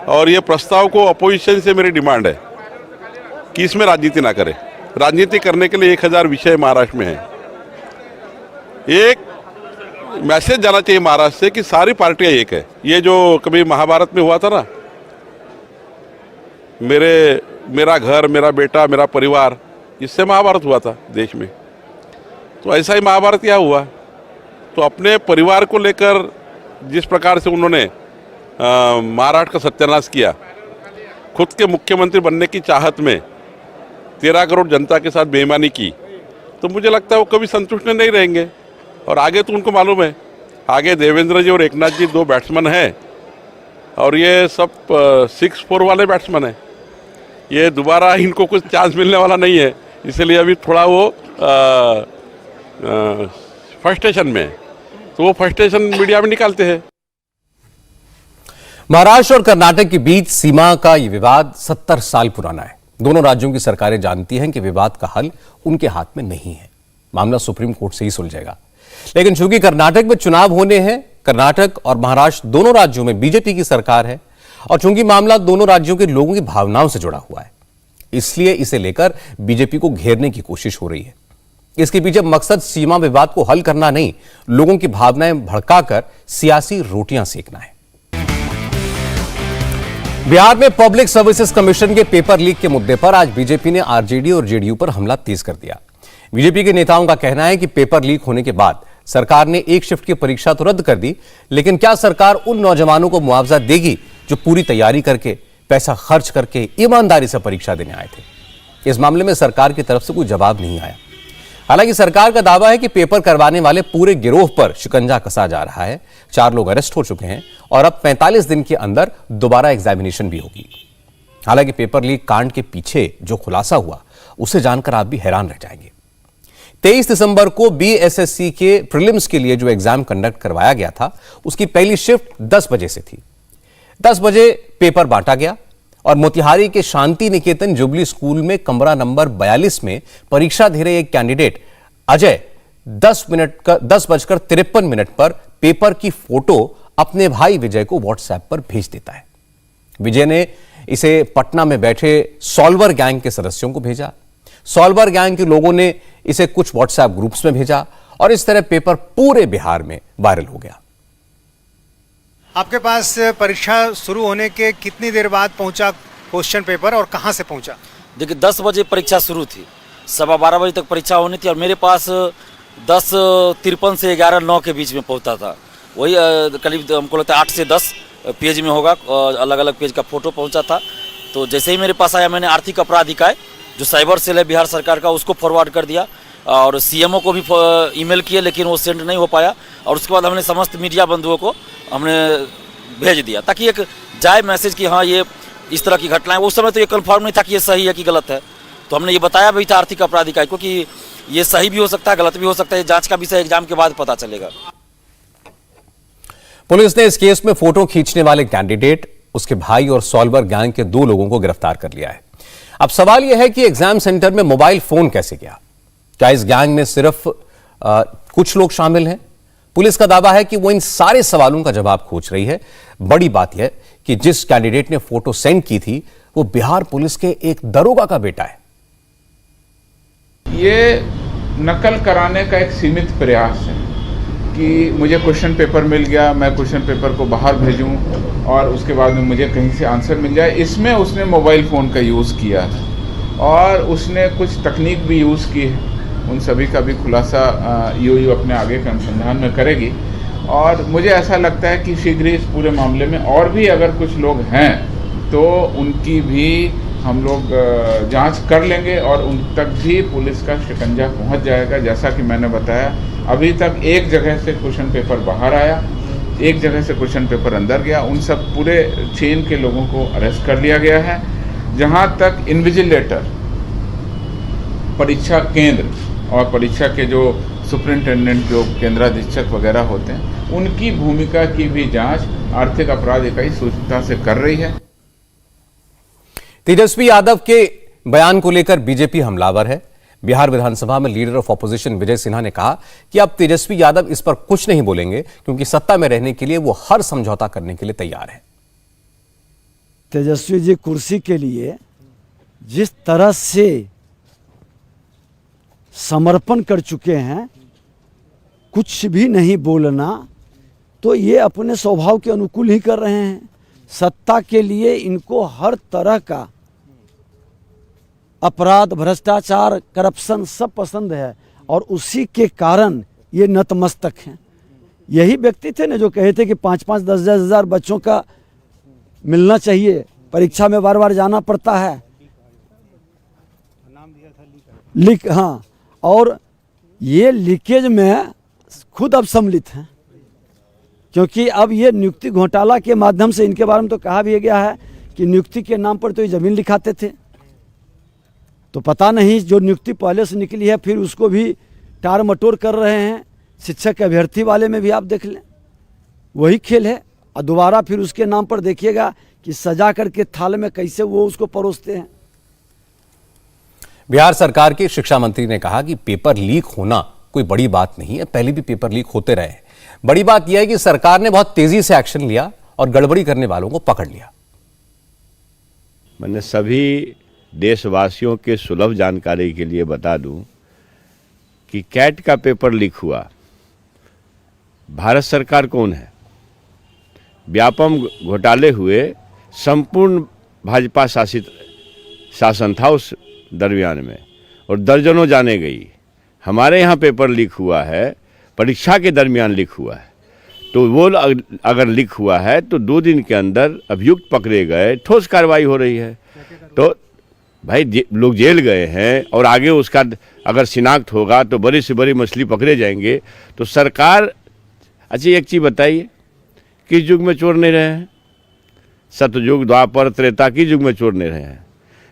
और ये प्रस्ताव को अपोजिशन से मेरी डिमांड है कि इसमें राजनीति ना करें। राजनीति करने के लिए 1000 विषय महाराष्ट्र में है। एक मैसेज जाना चाहिए महाराष्ट्र से कि सारी पार्टियां एक है। ये जो कभी महाभारत में हुआ था ना, मेरा घर, मेरा बेटा, मेरा परिवार, इससे महाभारत हुआ था देश में, तो ऐसा ही महाभारत यहाँ हुआ। तो अपने परिवार को लेकर जिस प्रकार से उन्होंने महाराष्ट्र का सत्यानाश किया, खुद के मुख्यमंत्री बनने की चाहत में 13 करोड़ जनता के साथ बेईमानी की, तो मुझे लगता है वो कभी संतुष्ट नहीं रहेंगे। और आगे तो उनको मालूम है, आगे देवेंद्र जी और एकनाथ जी 2 बैट्समैन हैं और ये सब 6-4 वाले बैट्समैन हैं। ये दोबारा इनको कुछ चांस मिलने वाला नहीं है, इसलिए अभी थोड़ा वो फ्रस्ट्रेशन में है, तो वो फ्रस्ट्रेशन मीडिया में निकालते हैं। महाराष्ट्र और कर्नाटक के बीच सीमा का ये विवाद 70 साल पुराना है। दोनों राज्यों की सरकारें जानती हैं कि विवाद का हल उनके हाथ में नहीं है, मामला सुप्रीम कोर्ट से ही सुलझेगा। लेकिन चूंकि कर्नाटक में चुनाव होने हैं, कर्नाटक और महाराष्ट्र दोनों राज्यों में बीजेपी की सरकार है और चूंकि मामला दोनों राज्यों के लोगों की भावनाओं से जुड़ा हुआ है, इसलिए इसे लेकर बीजेपी को घेरने की कोशिश हो रही है। इसके पीछे मकसद सीमा विवाद को हल करना नहीं, लोगों की भावनाएं भड़काकर सियासी रोटियां सेकना है। बिहार में पब्लिक सर्विसेज कमीशन के पेपर लीक के मुद्दे पर आज बीजेपी ने आरजेडी और जेडीयू पर हमला तेज कर दिया। बीजेपी के नेताओं का कहना है कि पेपर लीक होने के बाद सरकार ने एक शिफ्ट की परीक्षा तो रद्द कर दी, लेकिन क्या सरकार उन नौजवानों को मुआवजा देगी जो पूरी तैयारी करके, पैसा खर्च करके ईमानदारी से परीक्षा देने आए थे? इस मामले में सरकार की तरफ से कोई जवाब नहीं आया। हालांकि सरकार का दावा है कि पेपर करवाने वाले पूरे गिरोह पर शिकंजा कसा जा रहा है। 4 लोग अरेस्ट हो चुके हैं और अब 45 दिन के अंदर दोबारा एग्जामिनेशन भी होगी। हालांकि पेपर लीक कांड के पीछे जो खुलासा हुआ उसे जानकर आप भी हैरान रह जाएंगे। 23 दिसंबर को बीएसएससी के प्रीलिम्स के लिए जो एग्जाम कंडक्ट करवाया गया था, उसकी पहली शिफ्ट 10 बजे से थी। 10 बजे पेपर बांटा गया और मोतिहारी के शांति निकेतन जुबली स्कूल में कमरा नंबर 42 में परीक्षा दे रहे एक कैंडिडेट अजय 10:53 पर पेपर की फोटो अपने भाई विजय को व्हाट्सएप पर भेज देता है। विजय ने इसे पटना में बैठे सॉल्वर गैंग के सदस्यों को भेजा। सॉल्वर गैंग के लोगों ने इसे कुछ व्हाट्सएप ग्रुप्स में भेजा और इस तरह पेपर पूरे बिहार में वायरल हो गया। आपके पास परीक्षा शुरू होने के कितनी देर बाद पहुंचा क्वेश्चन पेपर और कहां से पहुंचा? देखिए 10 बजे परीक्षा शुरू थी, 12:15 बजे तक परीक्षा होनी थी और मेरे पास 10:53 से 11:09 के बीच में पहुंचा था। वही करीब हमको लगता है 8 से 10 पेज में होगा, अलग अलग पेज का फोटो पहुंचा था। तो जैसे ही मेरे पास आया मैंने आर्थिक अपराध इकाई जो साइबर सेल है बिहार सरकार का, उसको फॉरवर्ड कर दिया और सीएमओ को भी ईमेल किया, लेकिन वो सेंड नहीं हो पाया। और उसके बाद हमने समस्त मीडिया बंधुओं को हमने भेज दिया ताकि एक जाए मैसेज कि हाँ ये इस तरह की घटनाएं। उस समय तो ये कन्फर्म नहीं था कि ये सही है कि गलत है, तो हमने ये बताया भी था आर्थिक अपराध इकाई को कि ये सही भी हो सकता है, गलत भी हो सकता है। जांच का विषय एग्जाम के बाद पता चलेगा। पुलिस ने इस केस में फोटो खींचने वाले कैंडिडेट, उसके भाई और सॉल्वर गैंग के 2 लोगों को गिरफ्तार कर लिया है। अब सवाल यह है कि एग्जाम सेंटर में मोबाइल फोन कैसे गया? क्या इस गैंग में सिर्फ कुछ लोग शामिल हैं? पुलिस का दावा है कि वो इन सारे सवालों का जवाब खोज रही है। बड़ी बात यह कि जिस कैंडिडेट ने फोटो सेंड की थी वो बिहार पुलिस के एक दरोगा का बेटा है। ये नकल कराने का एक सीमित प्रयास है कि मुझे क्वेश्चन पेपर मिल गया, मैं क्वेश्चन पेपर को बाहर भेजूं और उसके बाद में मुझे कहीं से आंसर मिल जाए। इसमें उसने मोबाइल फ़ोन का यूज़ किया है और उसने कुछ तकनीक भी यूज़ की है। उन सभी का भी खुलासा ईओयू अपने आगे के अनुसंधान में करेगी और मुझे ऐसा लगता है कि शीघ्र ही इस पूरे मामले में और भी अगर कुछ लोग हैं तो उनकी भी हम लोग जांच कर लेंगे और उन तक भी पुलिस का शिकंजा पहुंच जाएगा। जैसा कि मैंने बताया, अभी तक एक जगह से क्वेश्चन पेपर बाहर आया, एक जगह से क्वेश्चन पेपर अंदर गया। उन सब पूरे चेन के लोगों को अरेस्ट कर लिया गया है। जहां तक इन्विजिलेटर, परीक्षा केंद्र और परीक्षा के जो सुपरिंटेंडेंट, जो केंद्राधीक्षक वगैरह होते हैं, उनकी भूमिका की भी जांच आर्थिक अपराध इकाई सूचना से कर रही है। तेजस्वी यादव के बयान को लेकर बीजेपी हमलावर है। बिहार विधानसभा में leader of opposition Vijay Sinha ने कहा कि अब तेजस्वी यादव इस पर कुछ नहीं बोलेंगे क्योंकि सत्ता में रहने के लिए वो हर समझौता करने के लिए तैयार है। तेजस्वी जी कुर्सी के लिए जिस तरह से समर्पण कर चुके हैं, कुछ भी नहीं बोलना, तो ये अपने स्वभाव के अनुकूल ही कर रहे हैं। सत्ता के लिए इनको हर तरह का अपराध, भ्रष्टाचार, करप्शन सब पसंद है और उसी के कारण ये नतमस्तक हैं। यही व्यक्ति थे ना जो कहे थे कि 5-5, 10-10 हज़ार बच्चों का मिलना चाहिए, परीक्षा में बार बार जाना पड़ता है, लीक। हाँ, और ये लीकेज में खुद अब सम्मिलित हैं क्योंकि अब ये नियुक्ति घोटाला के माध्यम से इनके बारे में तो कहा भी गया है कि नियुक्ति के नाम पर तो ये जमीन लिखाते थे। तो पता नहीं जो नियुक्ति पहले से निकली है फिर उसको भी टार मटोर कर रहे हैं। शिक्षक अभ्यर्थी वाले में भी आप देख लें, वही खेल है। और दोबारा फिर उसके नाम पर देखिएगा कि सजा करके थाल में कैसे वो उसको परोसते हैं। बिहार सरकार के शिक्षा मंत्री ने कहा कि पेपर लीक होना कोई बड़ी बात नहीं है, पहले भी पेपर लीक होते रहे हैं। बड़ी बात यह है कि सरकार ने बहुत तेजी से एक्शन लिया और गड़बड़ी करने वालों को पकड़ लिया। मैंने सभी देशवासियों के सुलभ जानकारी के लिए बता दूं कि कैट का पेपर लीक हुआ। भारत सरकार कौन है? व्यापम घोटाले हुए, संपूर्ण भाजपा शासित शासन था उस दरमियान में और दर्जनों जाने गई। हमारे यहाँ पेपर लीक हुआ है, परीक्षा के दरमियान लीक हुआ है, तो वो अगर लीक हुआ है तो 2 दिन के अंदर अभियुक्त पकड़े गए, ठोस कार्रवाई हो रही है। तो भाई लोग जेल गए हैं और आगे उसका अगर शिनाख्त होगा तो बड़ी से बड़ी मछली पकड़े जाएंगे। तो सरकार, अच्छा एक चीज़ बताइए, किस युग में चोर नहीं रहे हैं? सतयुग, द्वापर, त्रेता, किस युग में चोर नहीं रहे हैं?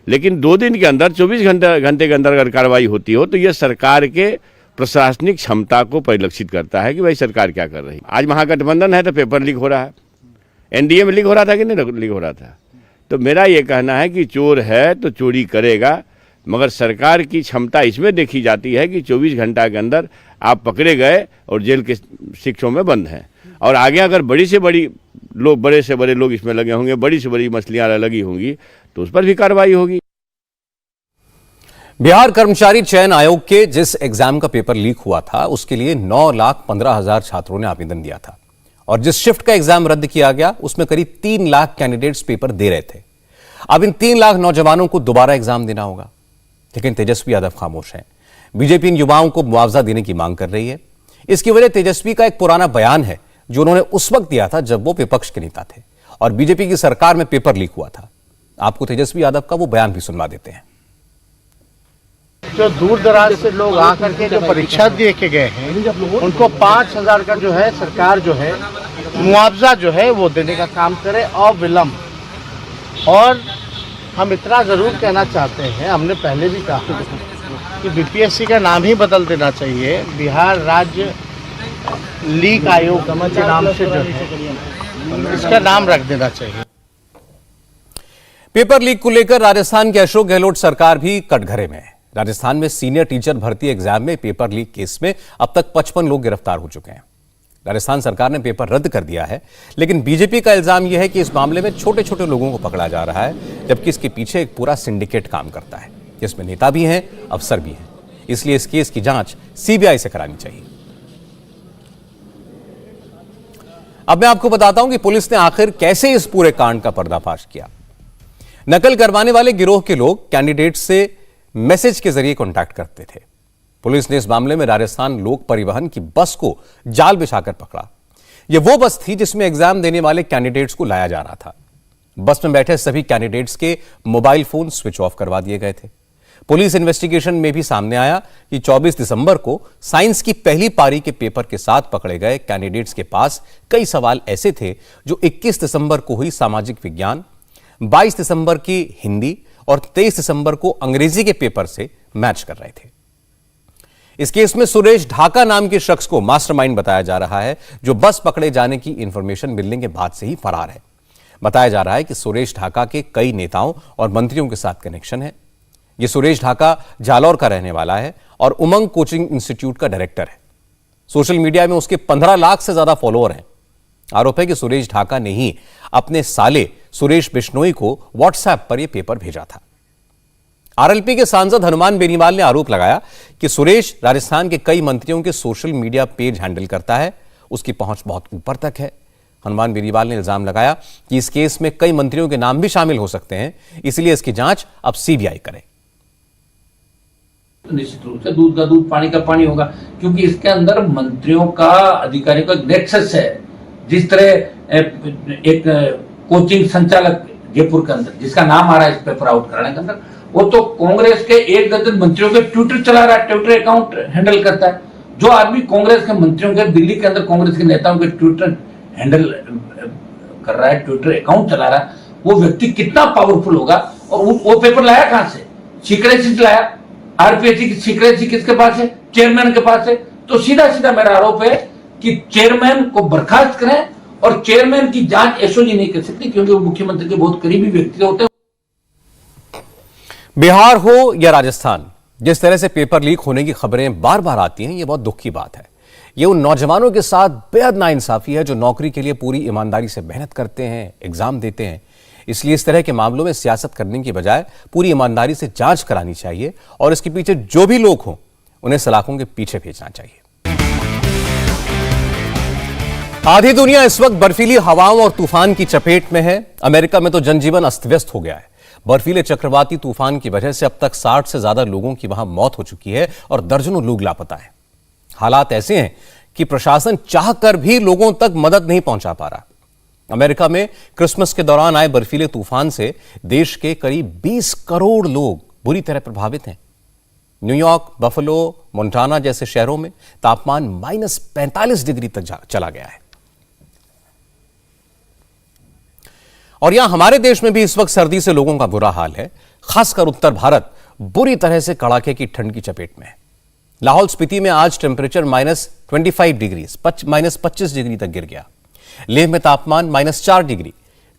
लेकिन 2 दिन के अंदर, 24 घंटे के अंदर अगर कार्रवाई होती हो तो ये सरकार के प्रशासनिक क्षमता को परिलक्षित करता है कि भाई सरकार क्या कर रही है। आज महागठबंधन है तो पेपर लीक हो रहा है, एनडीए में लीक हो रहा था कि नहीं लीक हो रहा था। तो मेरा ये कहना है कि चोर है तो चोरी करेगा, मगर सरकार की क्षमता इसमें देखी जाती है कि 24 घंटा के अंदर आप पकड़े गए और जेल के शिक्षों में बंद हैं, और आगे अगर बड़े से बड़े लोग इसमें लगे होंगे, बड़ी से बड़ी मछलियां लगी होंगी तो उस पर भी कार्रवाई होगी। बिहार कर्मचारी चयन आयोग के जिस एग्जाम का पेपर लीक हुआ था उसके लिए 9,15,000 छात्रों ने आवेदन दिया था, और जिस शिफ्ट का एग्जाम रद्द किया गया उसमें करीब 3 लाख कैंडिडेट्स पेपर दे रहे थे। अब इन 3 लाख नौजवानों को दोबारा एग्जाम देना होगा, लेकिन तेजस्वी यादव खामोश हैं। बीजेपी इन युवाओं को मुआवजा देने की मांग कर रही है। इसकी वजह तेजस्वी का एक पुराना बयान है जो उन्होंने उस वक्त दिया था जब वो विपक्ष के नेता थे और बीजेपी की सरकार में पेपर लीक हुआ था। आपको तेजस्वी यादव का वो बयान भी सुनवा देते हैं। जो दूर दराज से लोग आकर के जो परीक्षा दे के गए हैं उनको 5,000 का जो है सरकार जो है मुआवजा जो है वो देने का काम करे अविलंब। और हम इतना जरूर कहना चाहते हैं, हमने पहले भी कहा कि बीपीएससी का नाम ही बदल देना चाहिए, बिहार राज्य लीक आयोग के नाम से जो है इसका नाम रख देना चाहिए। पेपर लीक को लेकर राजस्थान के अशोक गहलोत सरकार भी कटघरे में है। राजस्थान में सीनियर टीचर भर्ती एग्जाम में पेपर लीक केस में अब तक 55 लोग गिरफ्तार हो चुके हैं। राजस्थान सरकार ने पेपर रद्द कर दिया है, लेकिन बीजेपी का इल्जाम यह है कि इस मामले में छोटे छोटे लोगों को पकड़ा जा रहा है, जबकि इसके पीछे एक पूरा सिंडिकेट काम करता है जिसमें नेता भी हैं, अफसर भी हैं। इसलिए इस केस की जांच सीबीआई से करानी चाहिए। अब मैं आपको बताता हूं कि पुलिस ने आखिर कैसे इस पूरे कांड का पर्दाफाश किया। नकल करवाने वाले गिरोह के लोग कैंडिडेट से मैसेज के जरिए कांटेक्ट करते थे। पुलिस ने इस मामले में राजस्थान लोक परिवहन की बस को जाल बिछाकर पकड़ा। यह वो बस थी जिसमें एग्जाम देने वाले कैंडिडेट्स को लाया जा रहा था। बस में बैठे सभी कैंडिडेट्स के मोबाइल फोन स्विच ऑफ करवा दिए गए थे। पुलिस इन्वेस्टिगेशन में भी सामने आया कि 24 दिसंबर को साइंस की पहली पारी के पेपर के साथ पकड़े गए कैंडिडेट्स के पास कई सवाल ऐसे थे जो 21 दिसंबर को हुई सामाजिक विज्ञान, 22 दिसंबर की हिंदी और 23 दिसंबर को अंग्रेजी के पेपर से मैच कर रहे थे। इस केस में सुरेश ढाका नाम के शख्स को मास्टरमाइंड बताया जा रहा है, जो बस पकड़े जाने की इंफॉर्मेशन मिलने के बाद से ही फरार है। बताया जा रहा है कि सुरेश ढाका के कई नेताओं और मंत्रियों के साथ कनेक्शन है। यह सुरेश ढाका जालौर का रहने वाला है और उमंग कोचिंग इंस्टीट्यूट का डायरेक्टर है। सोशल मीडिया में उसके 15 लाख से ज्यादा फॉलोअर हैं। आरोप है कि सुरेश ढाका ने ही अपने साले सुरेश बिश्नोई को व्हाट्सएप पर यह पेपर भेजा था। आरएलपी के सांसद हनुमान बेनीवाल ने आरोप लगाया कि सुरेश राजस्थान के कई मंत्रियों के सोशल मीडिया पेज हैंडल करता है, उसकी पहुंच बहुत ऊपर तक है। हनुमान बेनीवाल ने इल्जाम लगाया कि इस केस में कई मंत्रियों के नाम भी शामिल हो सकते हैं, इसलिए इसकी जांच अब सीबीआई करे। निश्चित रूप से दूध का दूध पानी का पानी होगा, क्योंकि इसके अंदर मंत्रियों का अधिकारियों का नेक्सस है। जिस तरह एक कोचिंग संचालक जयपुर के अंदर जिसका नाम आ रहा है इस पेपर आउट कराने के अंदर, वो तो कांग्रेस के 1 दर्जन मंत्रियों के ट्विटर चला रहा है, ट्विटर अकाउंट हैंडल करता है। जो आदमी कांग्रेस के मंत्रियों के, दिल्ली के अंदर कांग्रेस के नेताओं के ट्विटर हैंडल कर रहा है, ट्विटर अकाउंट चला रहा है, वो व्यक्ति कितना पावरफुल होगा। और वो पेपर लाया कहां से? सीक्रेसी लाया। आरपीएससी की सीक्रेसी किसके पास है? चेयरमैन के पास है। तो सीधा सीधा मेरा आरोप है कि चेयरमैन को बर्खास्त करें, और चेयरमैन की जांच एसओजी नहीं कर सकती, क्योंकि वो मुख्यमंत्री के बहुत करीबी व्यक्ति होते हैं। बिहार हो या राजस्थान, जिस तरह से पेपर लीक होने की खबरें बार बार आती हैं, यह बहुत दुख की बात है। यह उन नौजवानों के साथ बेहद नाइंसाफी है जो नौकरी के लिए पूरी ईमानदारी से मेहनत करते हैं, एग्जाम देते हैं। इसलिए इस तरह के मामलों में सियासत करने की बजाय पूरी ईमानदारी से जांच करानी चाहिए, और इसके पीछे जो भी लोग हों उन्हें सलाखों के पीछे भेजना चाहिए। आधी दुनिया इस वक्त बर्फीली हवाओं और तूफान की चपेट में है। अमेरिका में तो जनजीवन अस्त व्यस्त हो गया है। बर्फीले चक्रवाती तूफान की वजह से अब तक 60 से ज्यादा लोगों की वहां मौत हो चुकी है और दर्जनों लोग लापता हैं। हालात ऐसे हैं कि प्रशासन चाहकर भी लोगों तक मदद नहीं पहुंचा पा रहा। अमेरिका में क्रिसमस के दौरान आए बर्फीले तूफान से देश के करीब 20 करोड़ लोग बुरी तरह प्रभावित हैं। न्यूयॉर्क, बफलो, मोंटाना जैसे शहरों में तापमान -45 डिग्री तक चला गया है। और यहां हमारे देश में भी इस वक्त सर्दी से लोगों का बुरा हाल है। खासकर उत्तर भारत बुरी तरह से कड़ाके की ठंड की चपेट में है। लाहौल स्पीति में आज टेम्परेचर -25 डिग्री -25 डिग्री तक गिर गया। लेह में तापमान -4 डिग्री,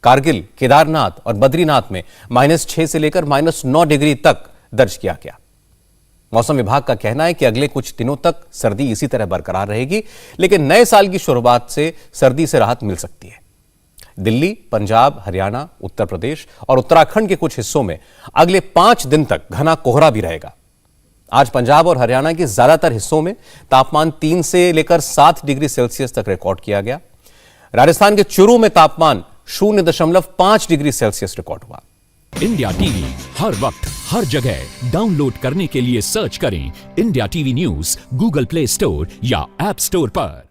कारगिल, केदारनाथ और बद्रीनाथ में -6 से लेकर -9 डिग्री तक दर्ज किया गया। मौसम विभाग का कहना है कि अगले कुछ दिनों तक सर्दी इसी तरह बरकरार रहेगी, लेकिन नए साल की शुरुआत से सर्दी से राहत मिल सकती है। दिल्ली, पंजाब, हरियाणा, उत्तर प्रदेश और उत्तराखंड के कुछ हिस्सों में अगले 5 दिन तक घना कोहरा भी रहेगा। आज पंजाब और हरियाणा के ज्यादातर हिस्सों में तापमान 3 से लेकर 7 डिग्री सेल्सियस तक रिकॉर्ड किया गया। राजस्थान के चुरू में तापमान 0.5 डिग्री सेल्सियस रिकॉर्ड हुआ। इंडिया टीवी हर वक्त हर जगह डाउनलोड करने के लिए सर्च करें India TV news Google play store या ऐप स्टोर पर।